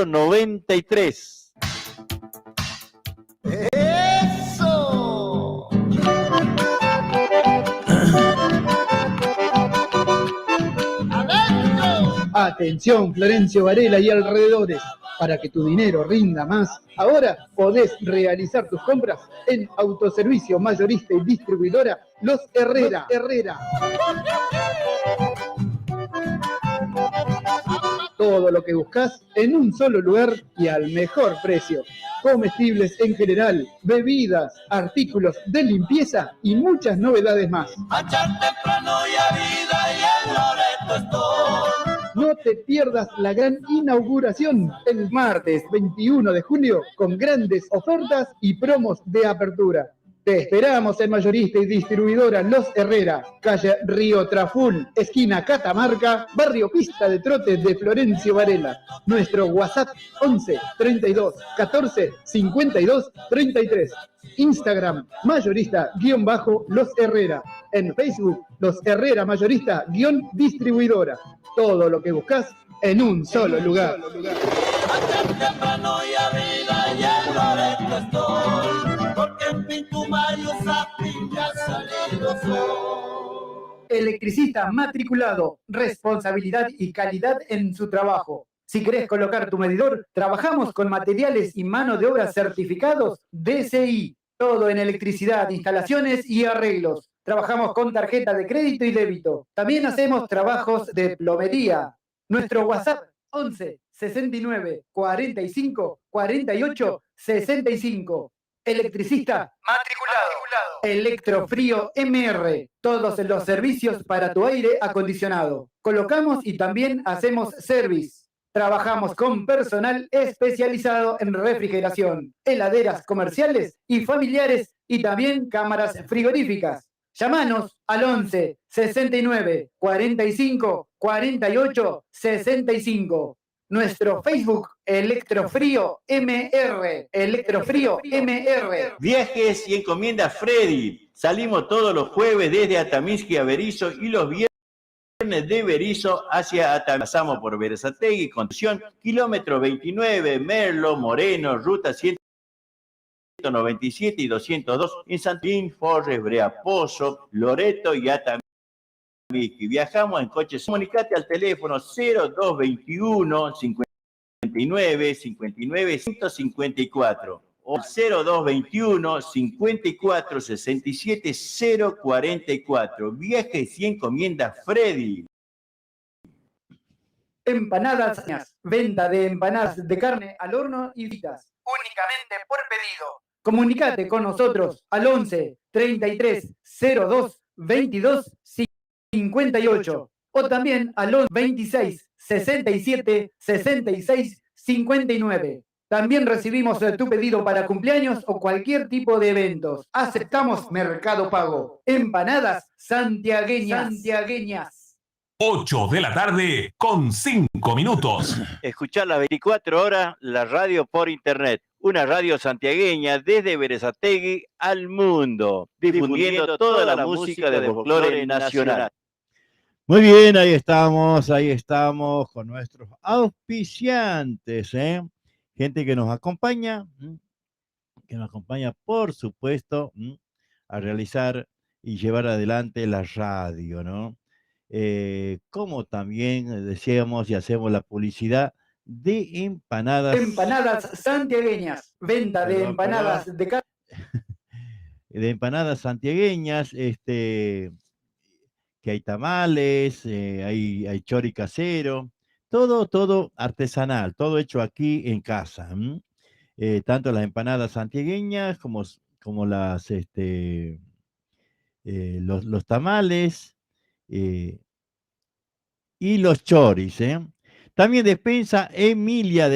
093. ¡Eso! Atención, Florencio Varela y alrededores. Para que tu dinero rinda más, ahora podés realizar tus compras en Autoservicio Mayorista y Distribuidora Los Herrera. Todo lo que buscas en un solo lugar y al mejor precio. Comestibles en general, bebidas, artículos de limpieza y muchas novedades más. No te pierdas pierdas la gran inauguración el martes 21 de julio con grandes ofertas y promos de apertura. Te esperamos en Mayorista y Distribuidora Los Herrera, calle Río Traful, esquina Catamarca, barrio Pista de Trote de Florencio Varela. Nuestro WhatsApp 11 32 14 52 33. Instagram Mayorista-Los Herrera. En Facebook Los Herrera Mayorista-Distribuidora. Todo lo que buscas en un solo lugar. Electricista matriculado, responsabilidad y calidad en su trabajo. Si querés colocar tu medidor, trabajamos con materiales y mano de obra certificados DCI. Todo en electricidad, instalaciones y arreglos. Trabajamos con tarjeta de crédito y débito. También hacemos trabajos de plomería. Nuestro WhatsApp 11 69 45 48 65. Electricista matriculado. Electrofrío MR. Todos los servicios para tu aire acondicionado. Colocamos y también hacemos service. Trabajamos con personal especializado en refrigeración, heladeras comerciales y familiares y también cámaras frigoríficas. Llámanos al 11 69 45 48 65. Nuestro Facebook, Electrofrío MR. Electrofrío MR. Viajes y encomiendas Freddy. Salimos todos los jueves desde Atamisqui a Berisso y los viernes de Berisso hacia Atamisqui. Pasamos por Berazategui, Constitución, kilómetro 29, Merlo, Moreno, ruta 197 y 202, en Santín, Forres, Breaposo, Loreto y Atamisqui. Viajamos en coches. Comunicate al teléfono 0221 59 59 154 o 0221 54 67 044. Viajes y encomiendas Freddy. Empanadas, venta de empanadas de carne al horno y fritas, únicamente por pedido. Comunicate con nosotros al 11 33 02 22 58 o también al 11 26 67 66 59. También recibimos tu pedido para cumpleaños o cualquier tipo de eventos. Aceptamos Mercado Pago. Empanadas santiagueñas. 8 de la tarde con 5 minutos. Escuchar las 24 horas la radio por internet. Una radio santiagueña desde Berazategui al mundo, difundiendo toda la música de folclore nacional. Muy bien, ahí estamos con nuestros auspiciantes, gente que nos acompaña, por supuesto, a realizar y llevar adelante la radio, ¿no? Como también decíamos y hacemos la publicidad de empanadas. Empanadas santiagueñas, venta de empanadas de carne. De empanadas santiagueñas, que hay tamales, hay chori casero, todo artesanal, todo hecho aquí en casa. Tanto las empanadas santiagueñas como las, los tamales y los choris. También Despensa Emilia,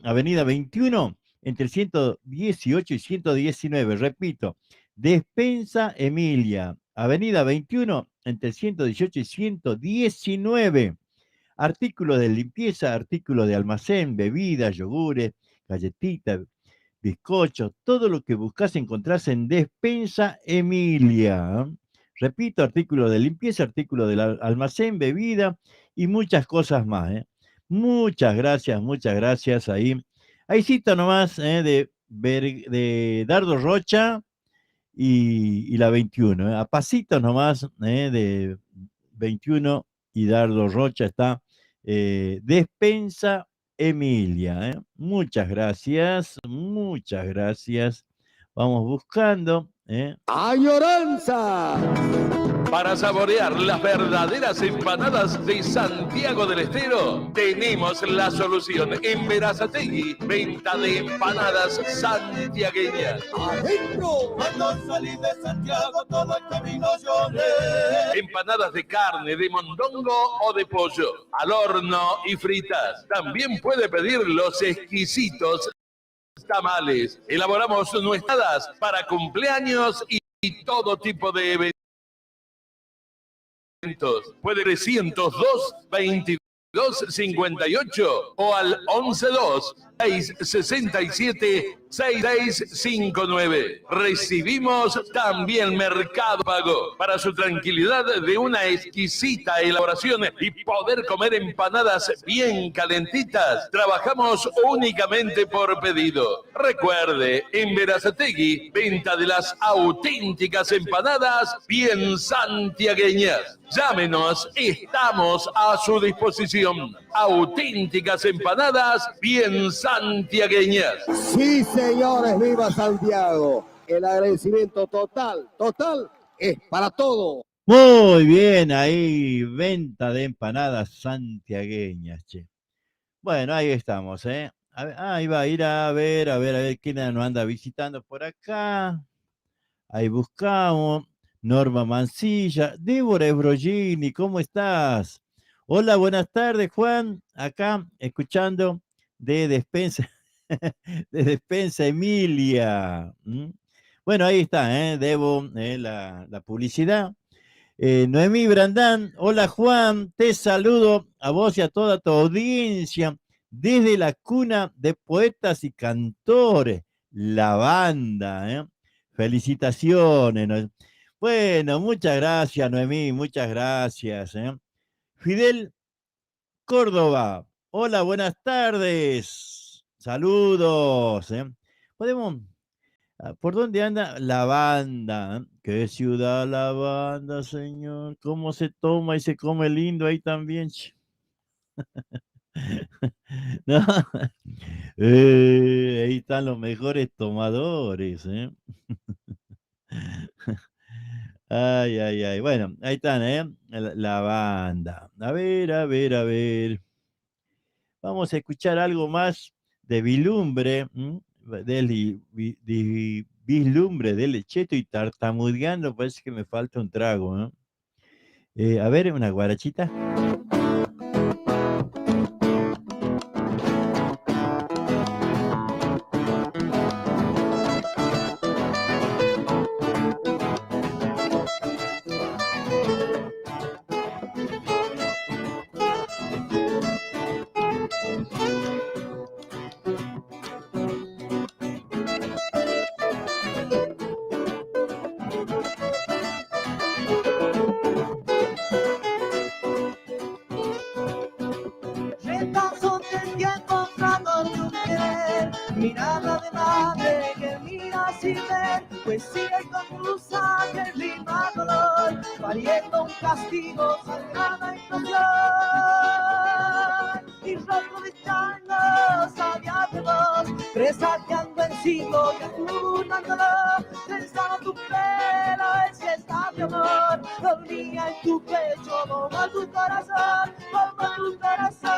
Avenida 21, entre 118 y 119. Repito, Despensa Emilia, Avenida 21, entre 118 y 119. Artículos de limpieza, artículos de almacén, bebidas, yogures, galletitas, bizcochos, todo lo que buscas encontrás en Despensa Emilia. Repito, artículos de limpieza, artículos del almacén, bebida y muchas cosas más. Muchas gracias ahí. Ahí cita nomás de Dardo Rocha y la 21. A pasitos nomás de 21 y Dardo Rocha está Despensa Emilia. Muchas gracias. Vamos buscando. ¡Añoranza! Para saborear las verdaderas empanadas de Santiago del Estero, tenemos la solución. En Berazategui, venta de empanadas santiagueñas. ¡Adentro! Cuando salí de Santiago, todo el camino lloré. Empanadas de carne, de mondongo o de pollo, al horno y fritas. También puede pedir los exquisitos tamales. Elaboramos nuestras para cumpleaños y todo tipo de eventos. Puede 302 22 58 o al 112 667 6659. Recibimos también Mercado Pago para su tranquilidad de una exquisita elaboración y poder comer empanadas bien calentitas. Trabajamos únicamente por pedido. Recuerde, en Berazategui, venta de las auténticas empanadas bien santiagueñas. Llámenos, estamos a su disposición. Auténticas empanadas bien santiagueñas. Sí, señores, viva Santiago. El agradecimiento total es para todo. Muy bien, ahí, venta de empanadas santiagueñas, che. Bueno, ahí estamos, ¿eh? Ahí va a ir a ver quién nos anda visitando por acá. Ahí buscamos. Norma Mancilla, Débora Ebrogini, ¿cómo estás? Hola, buenas tardes, Juan. Acá, escuchando de Despensa, de Despensa Emilia. Bueno, ahí está, Debo, la publicidad. Noemí Brandán, hola Juan, te saludo a vos y a toda tu audiencia desde la cuna de poetas y cantores, la banda. Felicitaciones. Bueno, muchas gracias, Noemí, muchas gracias. Fidel Córdoba, hola, buenas tardes. Saludos. Podemos, ¿por dónde anda la banda? ¿Qué ciudad la banda, señor? ¿Cómo se toma y se come lindo ahí también? No. Ahí están los mejores tomadores. Ay, ay, ay. Bueno, ahí están, la banda. A ver. Vamos a escuchar algo más de Vislumbre, Vislumbre del Cheto y tartamudeando. Parece que me falta un trago, ¿no? A ver, una guarachita. Retazo del tiempo tratando de querer, mirada de madre que mira sin ver, poesía y confusa que rima color, pariendo un castigo, sagrada explosión, y rojo de charlos, sabía de voz, presagiando el siglo y acunándolo, pensando tu pelo, es que está mi amor, dormía en tu pecho, como tu corazón, como tu corazón.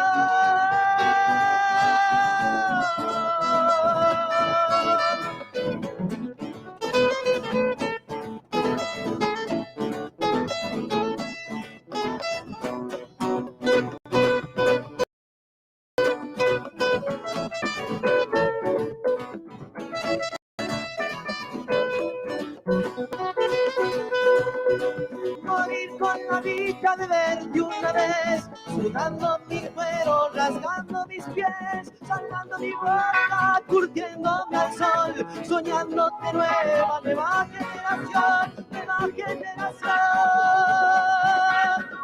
Morir con la dicha de verte una vez, sudando mi cuero, rasgando mis pies, salvando mi boca, curtiéndome al sol, soñándote nueva generación,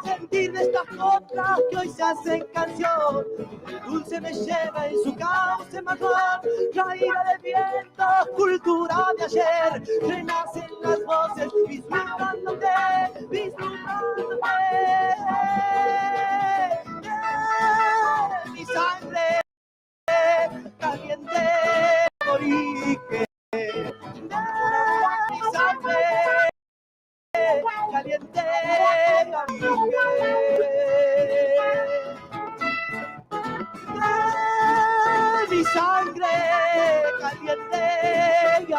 sentir de estas coplas que hoy se hacen canción, el dulce me lleva en su cauce mejor, caída de viento, cultura de ayer, renacen las voces, vislumbrándote, mi sangre caliente origen, mi sangre caliente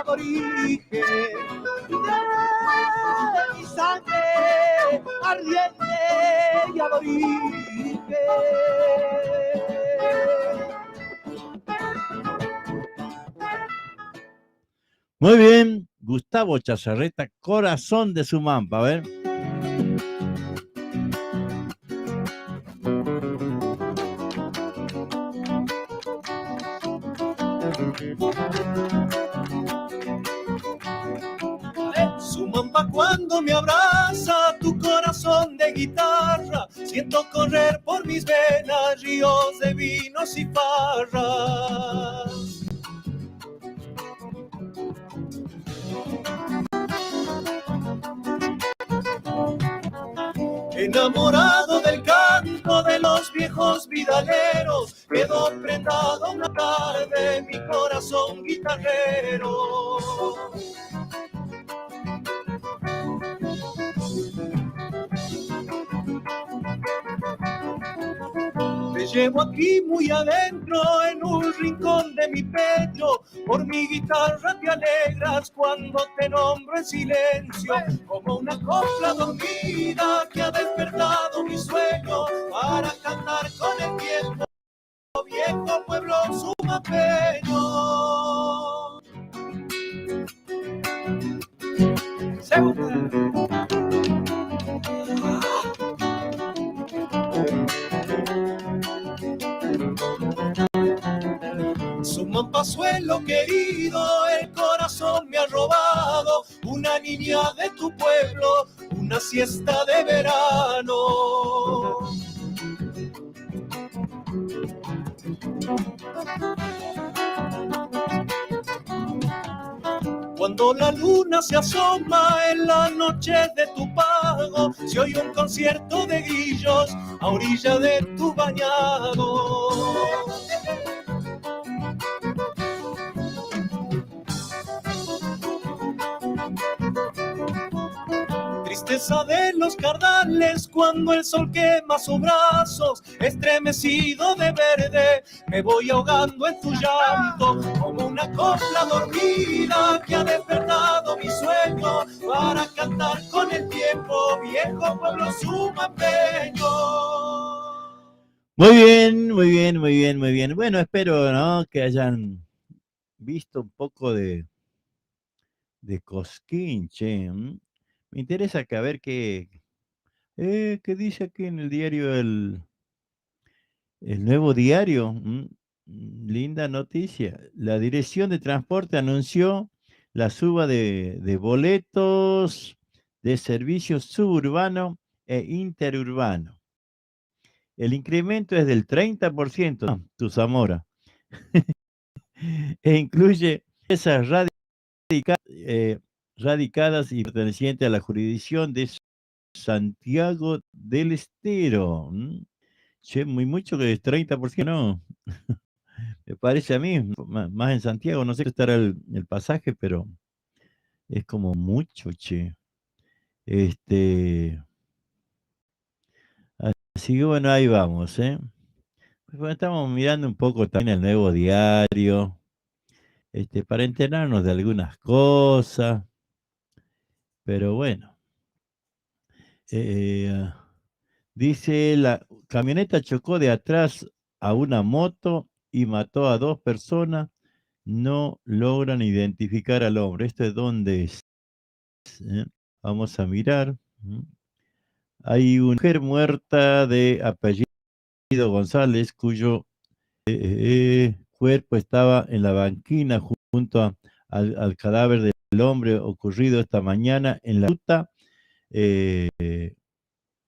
aborigen, de mi sangre ardiente y aborigen. Muy bien, Gustavo Chazarreta, Corazón de Sumampa, a ver. Sumampa, cuando me abraza tu corazón de guitarra, siento correr por mis venas ríos de vinos y farras. Enamorado del canto de los viejos vidaleros, quedó prendado una tarde mi corazón guitarrero. Te llevo aquí muy adentro, en un rincón de mi pecho. Por mi guitarra te alegras cuando te nombro en silencio, como una copla dormida que ha despertado mi sueño para cantar con el tiempo, viejo pueblo sumapeño. Sumampa, suelo querido, el corazón me ha robado, una niña de tu pueblo, una siesta de verano. Cuando la luna se asoma en la noche de tu pago, se oye un concierto de grillos a orilla de tu bañado. Tristeza de los cardales cuando el sol quema sus brazos, estremecido de verde, me voy ahogando en tu llanto, como una copla dormida que ha despertado mi sueño para cantar con el tiempo, viejo pueblo sumapeño. Muy bien, muy bien, muy bien, muy bien. Bueno, espero, ¿no?, que hayan visto un poco de Cosquín, che. Me interesa que a ver qué dice aquí en el diario, el Nuevo Diario. Linda noticia. La Dirección de Transporte anunció la suba de boletos de servicios suburbano e interurbano. El incremento es del 30%, tu Zamora, e incluye esas radicadas y pertenecientes a la jurisdicción de Santiago del Estero. Che, muy mucho que es 30%, no. Me parece a mí, más en Santiago, no sé qué estará el pasaje, pero es como mucho, che. Así que bueno, ahí vamos, ¿eh? Pues bueno, estamos mirando un poco también el Nuevo Diario, para enterarnos de algunas cosas, pero bueno. Dice, la camioneta chocó de atrás a una moto y mató a 2 personas. No logran identificar al hombre. ¿Esto es dónde es? Vamos a mirar. Hay una mujer muerta de apellido González, cuyo cuerpo estaba en la banquina junto al cadáver del hombre, ocurrido esta mañana en la ruta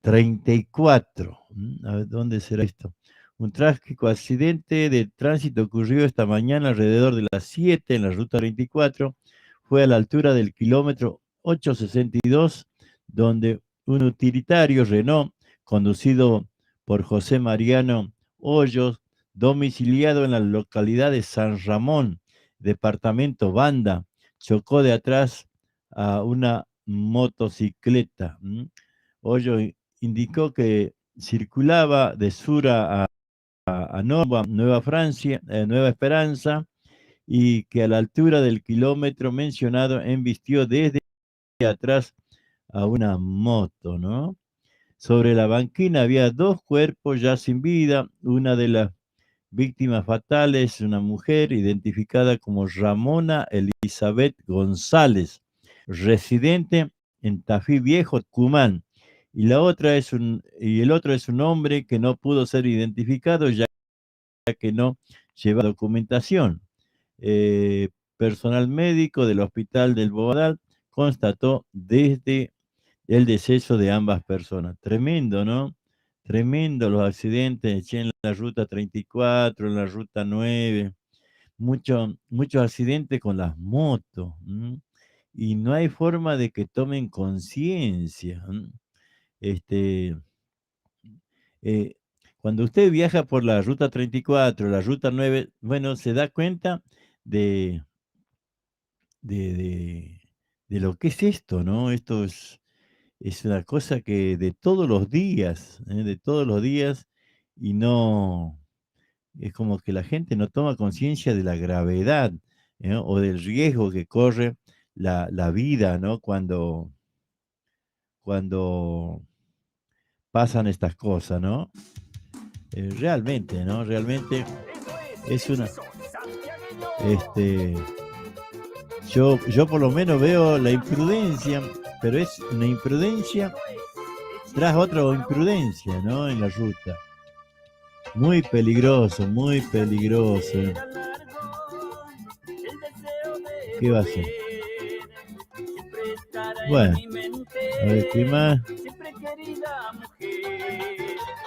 34. A ver, ¿dónde será esto? Un trágico accidente de tránsito ocurrió esta mañana alrededor de las 7 en la ruta 34. Fue a la altura del kilómetro 862, donde un utilitario Renault, conducido por José Mariano Hoyos, domiciliado en la localidad de San Ramón, departamento Banda, chocó de atrás a una motocicleta. Hoyos indicó que circulaba de sur a Nueva Francia, Nueva Esperanza, y que a la altura del kilómetro mencionado embistió desde atrás a una moto, ¿no? Sobre la banquina había 2 cuerpos ya sin vida. Una de las víctimas fatales, una mujer identificada como Ramona Elizabeth González, residente en Tafí Viejo, Tucumán. Y el otro es un hombre que no pudo ser identificado ya que no lleva documentación. Personal médico del hospital del Bobadal constató desde el deceso de ambas personas. Tremendo, ¿no? Tremendo los accidentes en la ruta 34, en la ruta 9. Muchos accidentes con las motos. Y no hay forma de que tomen conciencia. Cuando usted viaja por la ruta 34, la ruta 9, bueno, se da cuenta de lo que es esto, ¿no? Esto es una cosa que de todos los días, y no, es como que la gente no toma conciencia de la gravedad, o del riesgo que corre la vida, ¿no? Cuando pasan estas cosas, ¿no? Realmente, ¿no? Realmente es una... Yo por lo menos veo la imprudencia, pero es una imprudencia tras otra imprudencia, ¿no? En la ruta. Muy peligroso, muy peligroso. ¿Qué va a hacer? Bueno, a ver, ¿qué más?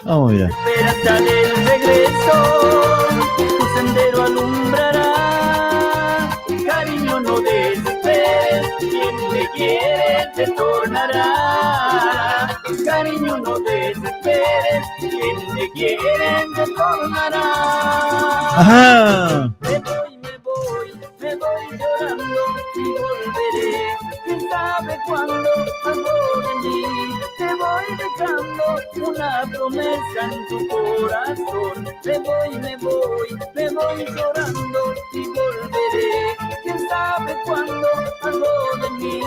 Vamos a mirar. Esperanza del regreso, tu sendero alumbrará. Cariño, no desesperes, quien te quiere te tornará. Cariño, no desesperes, quien te quiere te tornará. Ajá. Me voy llorando y volveré. ¿Quién sabe cuándo algo de mí? Te voy dejando una promesa en tu corazón. Me voy llorando y volveré. ¿Quién sabe cuándo algo de mí?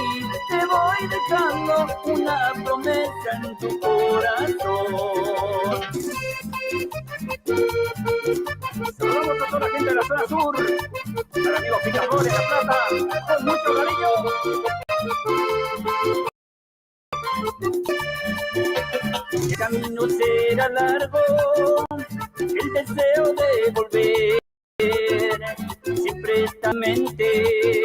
Te voy dejando una promesa en tu corazón. Saludamos a toda la gente de la zona sur, al amigo Picaflor en La Plata, con mucho cariño. El camino será largo, el deseo de volver, siempre esta mente,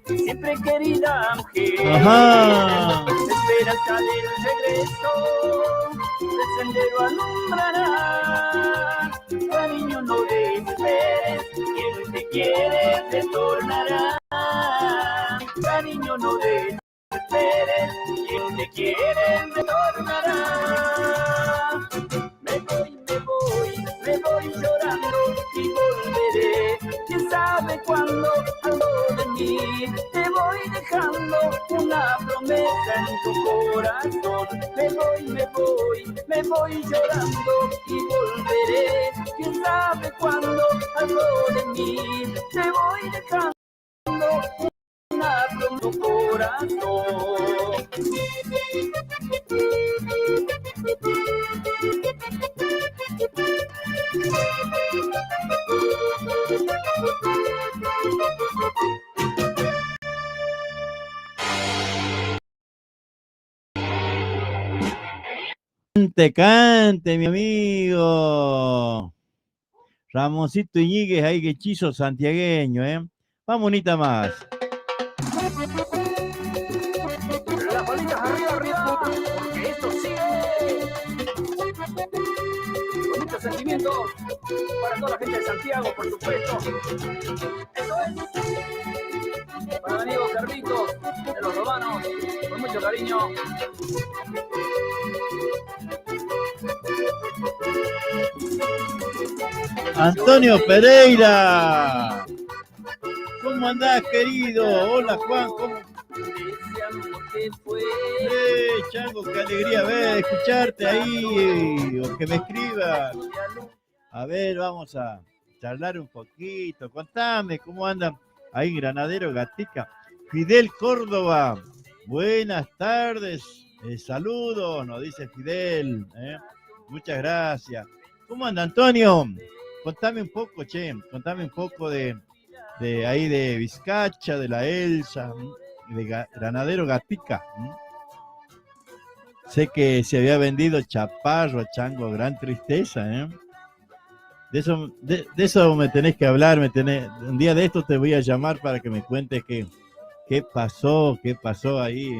siempre querida mujer. Ajá. Esperanza del regreso, el sendero alumbrará. Cariño, no desesperes, quien te quiere te tornará. Cariño, no desesperes, quien te quiere te tornará. Me voy llorando y volveré. ¿Quién sabe cuándo algo de mí? Te voy dejando una promesa en tu corazón. Me voy llorando y volveré. ¿Quién sabe cuándo algo de mí? Te voy dejando una promesa en tu corazón. Cante, mi amigo. Ramoncito Iñiguez, ahí que hechizo santiagueño, ¿eh? Vamos, unita más. Las palitas arriba, porque esto sigue. Con muchos sentimientos para toda la gente de Santiago, por supuesto. Eso es. Para mi amigo Carlitos, de los Romanos, con mucho cariño. Antonio Pereira. ¿Cómo andás, querido? Hola, Juan. ¿Cómo? Chango, qué alegría ver, escucharte ahí, o que me escribas. A ver, vamos a charlar un poquito. Contame, ¿cómo andan ahí en Granadero Gatica? Fidel Córdoba, buenas tardes, saludos, nos dice Fidel, muchas gracias. ¿Cómo anda, Antonio? Contame un poco, contame un poco de ahí de Vizcacha, de la Elsa, de Granadero Gatica. Sé que se había vendido chaparro, chango, gran tristeza, De eso me tenés que hablar, un día de esto te voy a llamar para que me cuentes qué pasó ahí,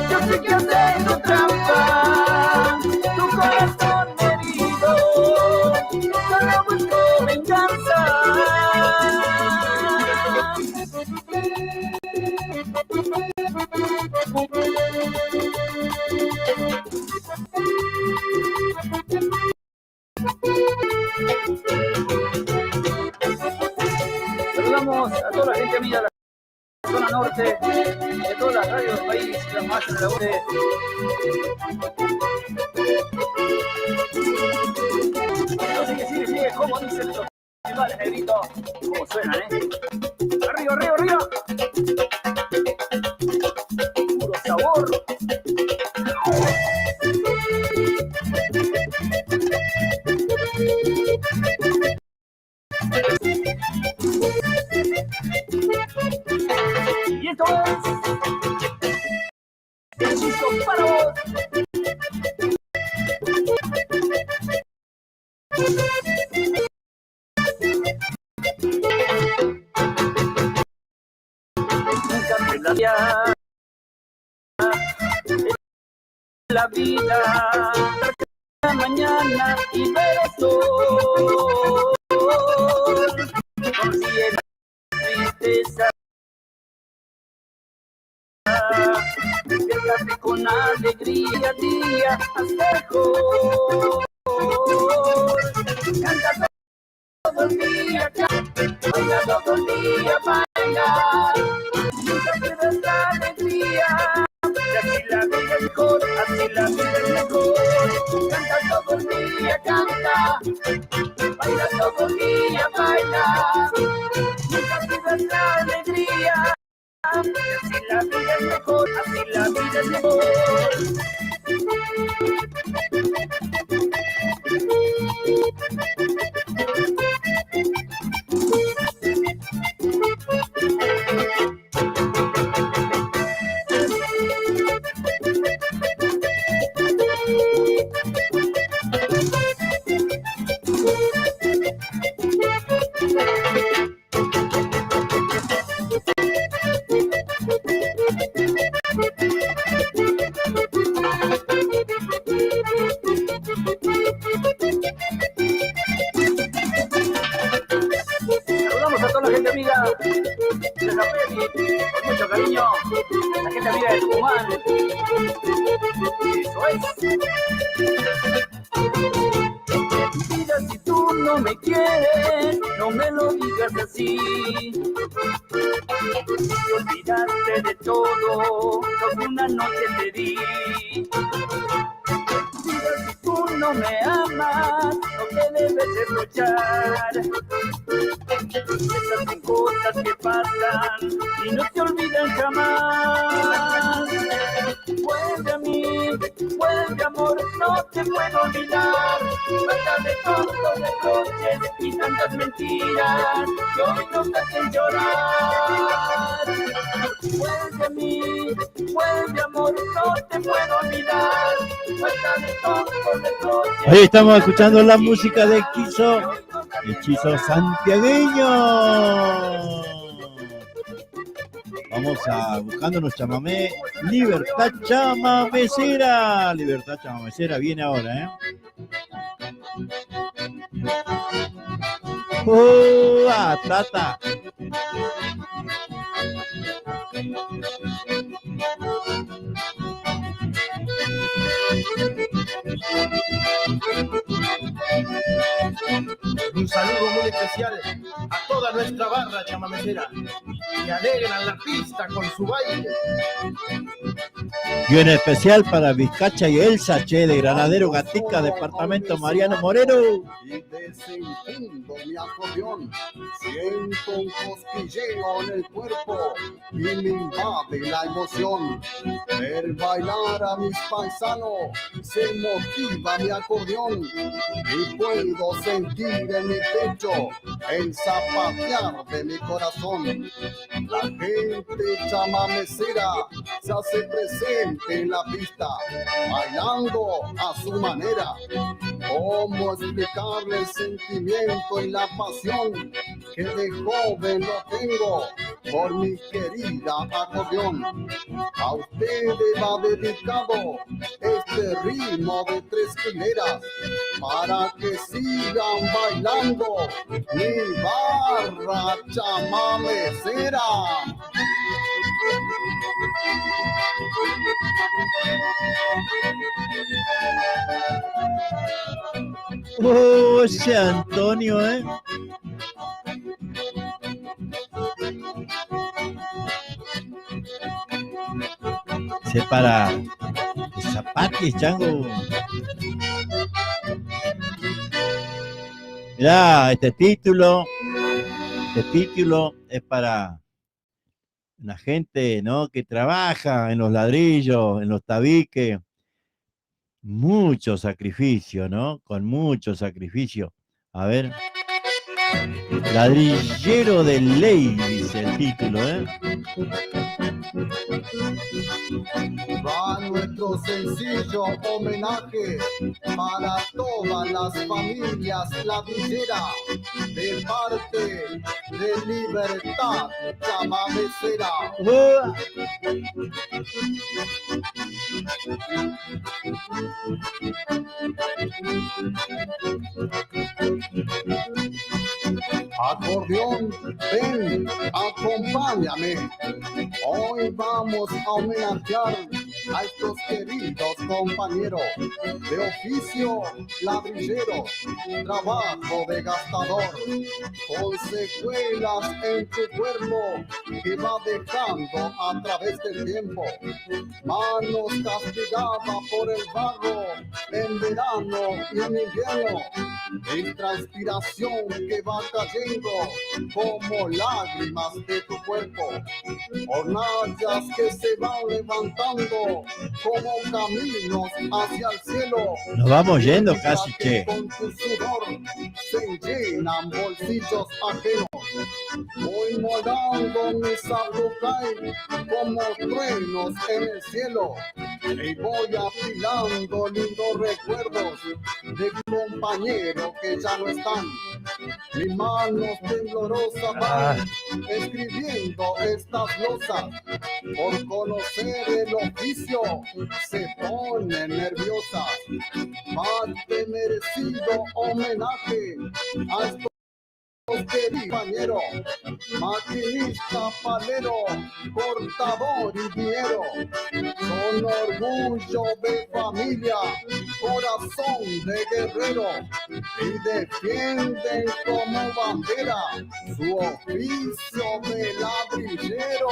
Yo sé que has hecho trampa, tu corazón herido, solo busco venganza. Saludamos a toda la gente amiga de la zona norte, de todas las radios del país, las más en la voz de... Sigue, como dicen los festivales, negrito, como suenan, Arriba, arriba, arriba. Puro sabor. Y esto es hechizo para vos. La vida, la mañana y ver el sol, consigue la tristeza, despertarte con alegría día hasta mejor, canta todo el día, baila todo el día, baila, nunca pierdas la alegría. Así la vida es mejor, así la vida es mejor. Canta todo el día, canta. Baila todo el día, baila. Nunca pierdas la alegría. Así la vida es mejor, así la vida es mejor. Saludamos a toda la gente amiga de la Peli, con mucho cariño, la gente amiga de Tucumán. Eso es. Mira, si tú no me quieres, no me lo digas así. Te olvidaste de todo lo que una noche te di. Mira, si tú no me amas, no te debes reprochar. Esas son cosas que pasan y no te olvidan jamás. Vuelve a mí, vuelve amor, no te puedo olvidar. Basta de tontos reproches y tantas mentiras que hoy nos hacen llorar. Vuelve a mí, vuelve amor, no te puedo olvidar. Basta de tontos reproches. Ahí estamos escuchando la música de Hechizo santiagueño. Vamos a buscándonos chamamé. Libertad chamamecera. Libertad chamamecera viene ahora, Tata. Un saludo muy especial a toda nuestra barra chamamecera que alegran la pista con su baile. Y en especial para Vizcacha y Elsa, che, de Granadero Gatica, departamento Mariano Moreno. Y desenfundo mi acordeón, siento un cosquilleo en el cuerpo y me invade la emoción. Ver bailar a mis paisanos se motiva mi acordeón y puedo sentir en mi pecho el zapatear de mi corazón. La gente chamamecera se hace presente en la pista, bailando a su manera. ¿Cómo explicarle el sentimiento y la pasión que de joven lo tengo por mi querida acordeón? A ustedes va dedicado este ritmo de 3 hileras para que sigan bailando mi barra chamamecera. Oh, ese Antonio, ¿eh? Se para Zapati, chango. Mirá, este título es para una gente, ¿no?, que trabaja en los ladrillos, en los tabiques. Mucho sacrificio, ¿no? Con mucho sacrificio. A ver. Ladrillero de ley, dice el título, ¿eh? Va nuestro sencillo homenaje para todas las familias ladrilleras de parte de Libertad Chamamecera. Acordeón, ven, acompáñame. Hoy vamos a homenajear a estos queridos compañeros de oficio ladrillero, trabajo desgastador, con secuelas en tu cuerpo que va dejando a través del tiempo. Manos castigadas por el barro en verano y en invierno, en transpiración que va cayendo como lágrimas de tu cuerpo, hornallas que se van levantando como caminos hacia el cielo. Nos vamos yendo casi, che. Con tu sudor se llenan bolsillos ajenos. Voy molando mis abrocay como truenos en el cielo y voy apilando lindos recuerdos de compañeros que ya no están. Mis manos temblorosas van escribiendo estas losas. Por conocer el oficio se ponen nerviosas. Más de merecido homenaje a estos compañero, maquinista, palero, cortador y dinero, son orgullo de familia, corazón de guerrero, y defienden como bandera su oficio de ladrillero.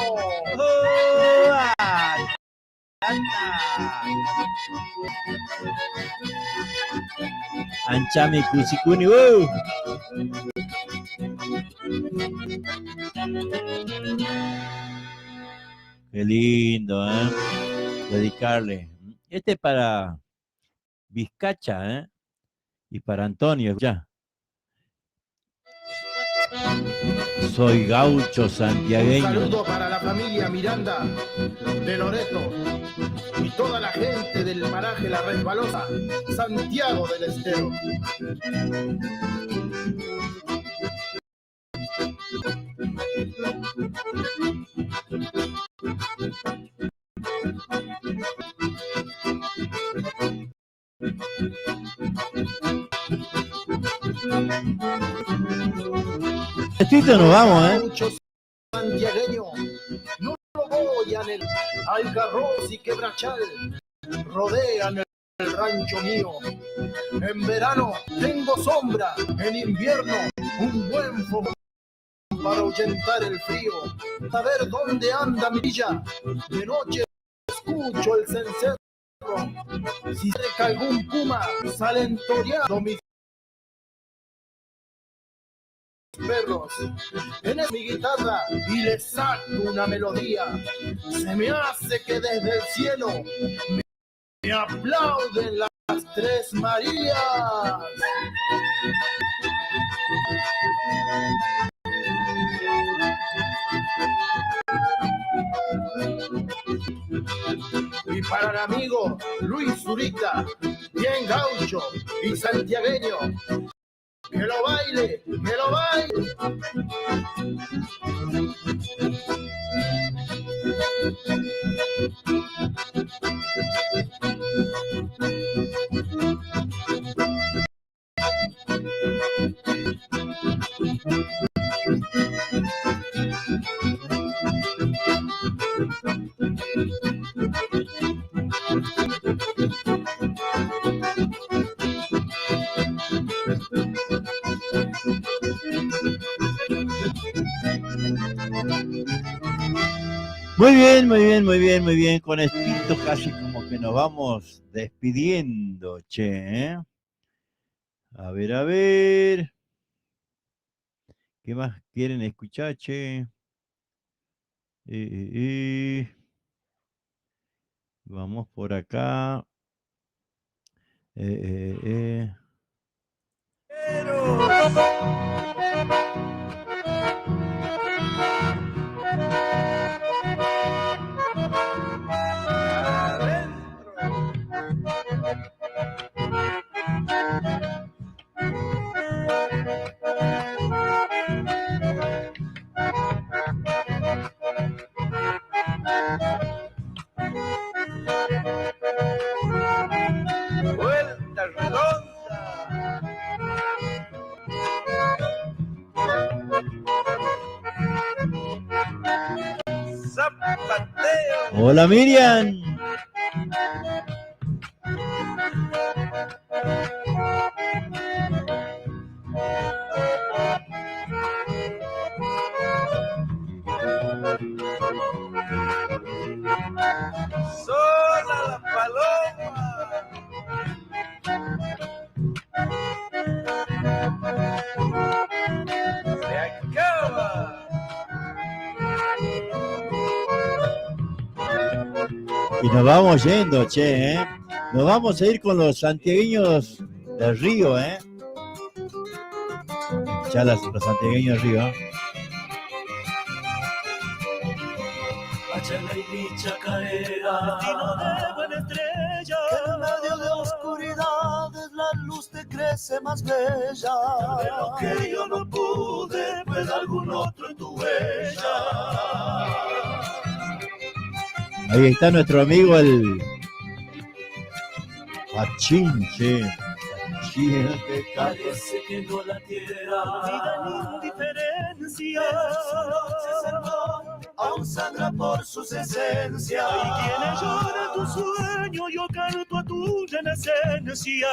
Anchame Cuchicuni, Qué lindo, ¿eh? Dedicarle. Este es para Vizcacha, ¿eh? Y para Antonio, ya. Soy gaucho santiagueño. Un saludo para la familia Miranda de Loreto y toda la gente del paraje La Resbalosa, Santiago del Estero. Estito nos vamos, ¿eh? Muchos santiagueños no lo voyan el Algarroz y Quebrachal, rodean el rancho mío. En verano tengo sombra, en invierno un buen fogón para ahuyentar el frío. A ver dónde anda mi villa, de noche escucho el cencerro. Si cerca algún puma, salen toreando mis perros. En mi guitarra y le saco una melodía. Se me hace que desde el cielo me aplauden las Tres Marías. Y para el amigo Luis Zurita, bien gaucho y santiagueño, que lo baile, que lo baile. Muy bien, muy bien, muy bien, muy bien. Con esto casi como que nos vamos despidiendo, che, ¿eh? A ver. ¿Qué más quieren escuchar, che? Vamos por acá. Vuelta redonda. Zapateo. Hola, Miriam. Sola la paloma. Se acaba. Y nos vamos yendo, che, ¿eh? Nos vamos a ir con los santiagueños del Río, ¿eh? Ya los santiagueños del Río. Pachala y mi chacarera, destino de buena estrella, Que en medio de oscuridades la luz te crece más bella. de lo que yo no pude, pues algún otro en tu huella. Ahí está nuestro amigo el Pachinche. Parece que no la tierra, vida en indiferencia, su noche sermón aún sangra por sus esencias. Y quienes lloran tu sueño, yo canto a tu renacencia.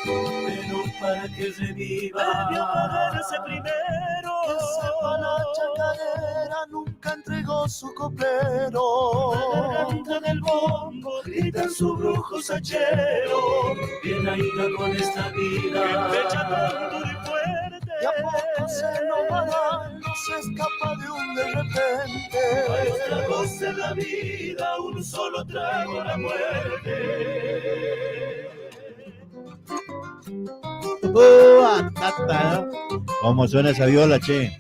Pero para que reviva, debió pagarse primero. Que sepa la chacarera, nunca entregó su copero. La garganta del bombo gritan su brujo sachero. Bien aída con esta vida, fecha tan dura y fuerte. Y a poco se lo va, no se escapa de un de repente. Varios tragos de la vida, un solo trago la muerte. ¿Cómo suena esa viola, che?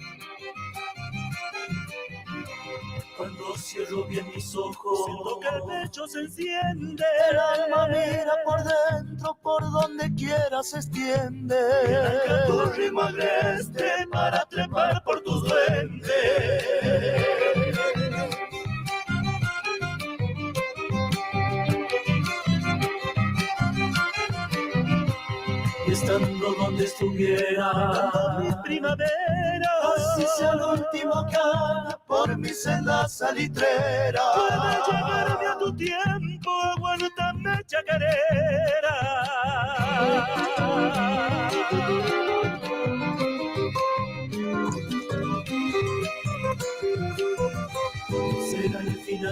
Cuando cierro bien mis ojos, siento que el pecho se enciende. El alma mira por dentro, por donde quiera se extiende. Arranca tu ritmo agreste para trepar por tus duendes. Y estando donde estuviera, cantando mis primaveras, Así sea el último cana por mi senda salitrera. puede llevarme a tu tiempo, aguántame chacarera.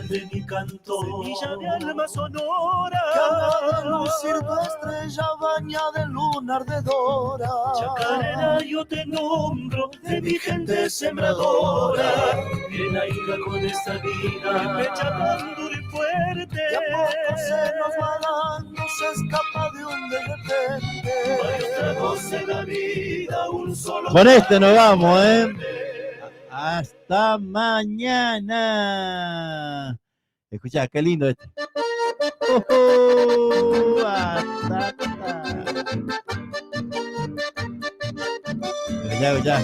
de mi canto, semilla de alma sonora. Cada luz silvestre ya baña de lunar de dora. Chacarera yo te nombro, de mi gente sembradora. Bien ahí con esta vida, pecha tan dura y fuerte. De a poco se nos va dando, se escapa de un de repente. Nuestra voz en la vida, un solo. Con este nos vamos, Hasta mañana. Escuchá, qué lindo este. Ya.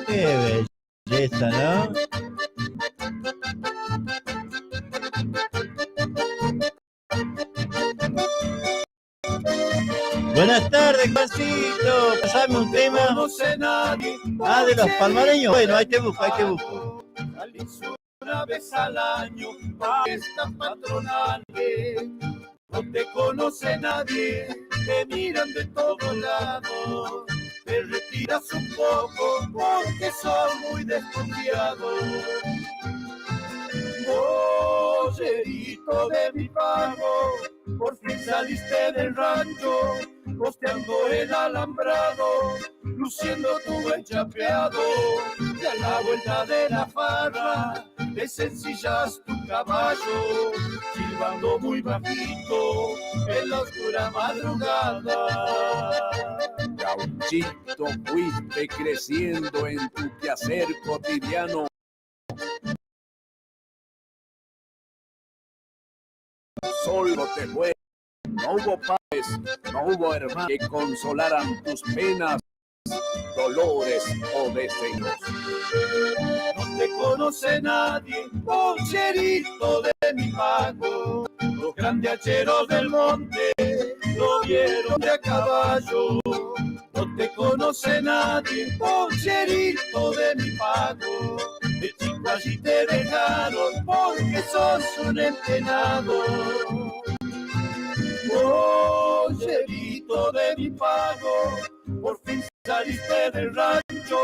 Qué belleza, ¿no? Buenas tardes, Juancito. Pasame un tema. De los palmareños. Bueno, ahí te busco. Una vez al año, fiestas patronales. No te conoce nadie, te miran de todos lados. Te retiras un poco porque sos muy desconfiado. Pollerito de mi pago, por fin saliste del rancho, costeando el alambrado, luciendo tu buen chapeado. Y a la vuelta de la farra, desencillas tu caballo, silbando muy bajito en la oscura madrugada. Gauchito, fuiste creciendo en tu quehacer cotidiano. Solo te fue, no hubo padres, no hubo hermanos que consolaran tus penas, dolores o deseos. No te conoce nadie, pollerito de mi pago. Los grandes hacheros del monte lo vieron de a caballo. No te conoce nadie, pollerito de mi pago. De chico allí te dejaron porque sos un entrenado. Pollerito de mi pago, por fin saliste del rancho,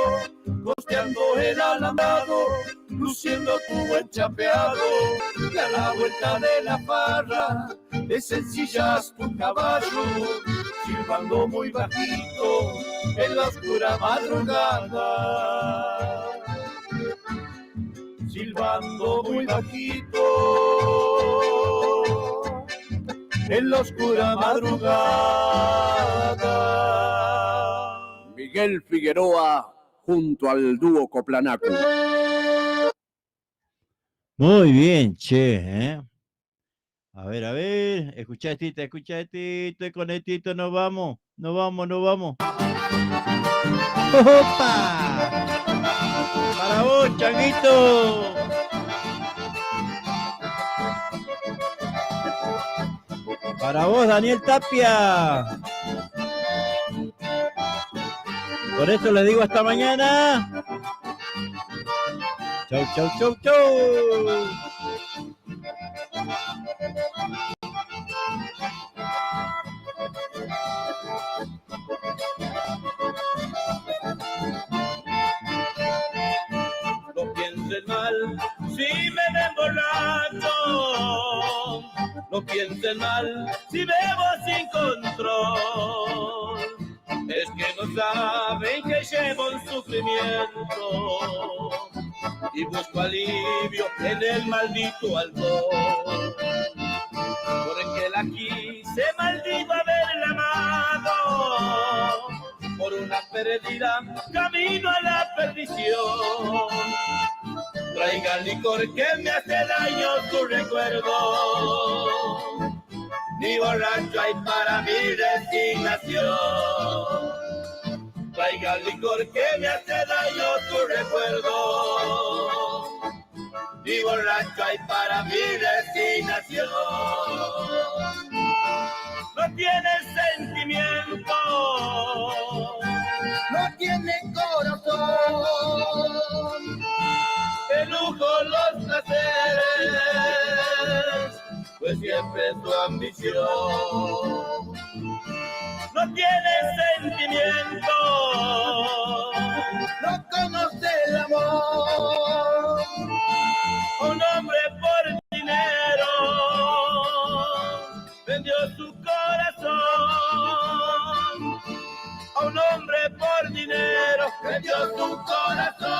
costeando el alambrado, luciendo tu buen chapeado. Y a la vuelta de la farra, desencillas tu caballo, silbando muy bajito en la oscura madrugada. Silbando muy bajito en la oscura madrugada. Miguel Figueroa junto al dúo Coplanaco. Muy bien, che, A ver, escucha este, con este nos vamos. ¡Opa! Para vos, Changuito. Para vos, Daniel Tapia. Por eso les digo hasta mañana. Chau. No piensen mal si me ven borracho. No piensen mal si bebo sin control. Es que no saben que llevo un sufrimiento y busco alivio en el maldito alcohol. Porque la quise, maldigo haberla amado. Por una perdida camino a la perdición. Traiga licor que me hace daño tu recuerdo. Ni borracho hay para mi resignación. Traiga licor que me hace daño tu recuerdo. Ni borracho hay para mi resignación. No tiene sentimiento, no tiene corazón. De lujo los placeres, pues siempre su ambición. No tiene sentimiento, no conoce el amor. Un hombre vendió su corazón.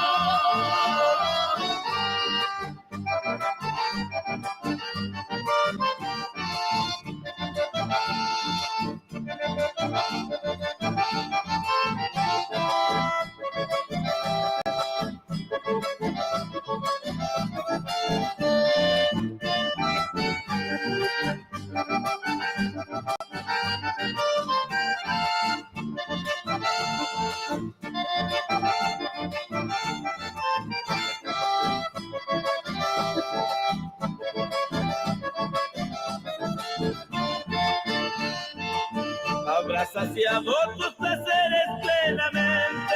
Habrás saciado tus placeres plenamente,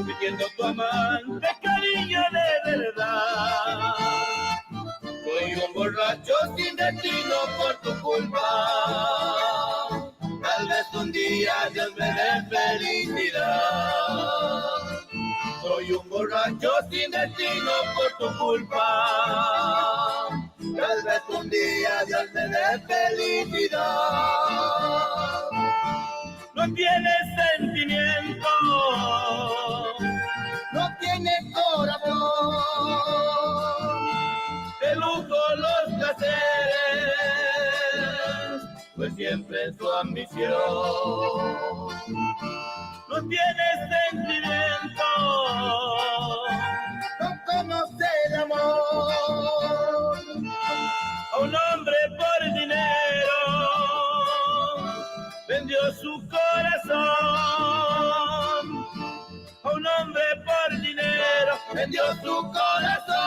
pidiendo tu amante cariño de verdad. Soy un borracho sin destino por tu culpa. Tal vez un día Dios me dé felicidad. Soy un borracho sin destino por tu culpa. Tal vez un día Dios me dé felicidad. No tienes sentimiento, No tiene corazón, de lujo los placeres, pues siempre es su ambición. No tienes sentimiento, no conoce el amor. a un hombre por dinero vendió su corazón. A un hombre por dinero Vendió su corazón.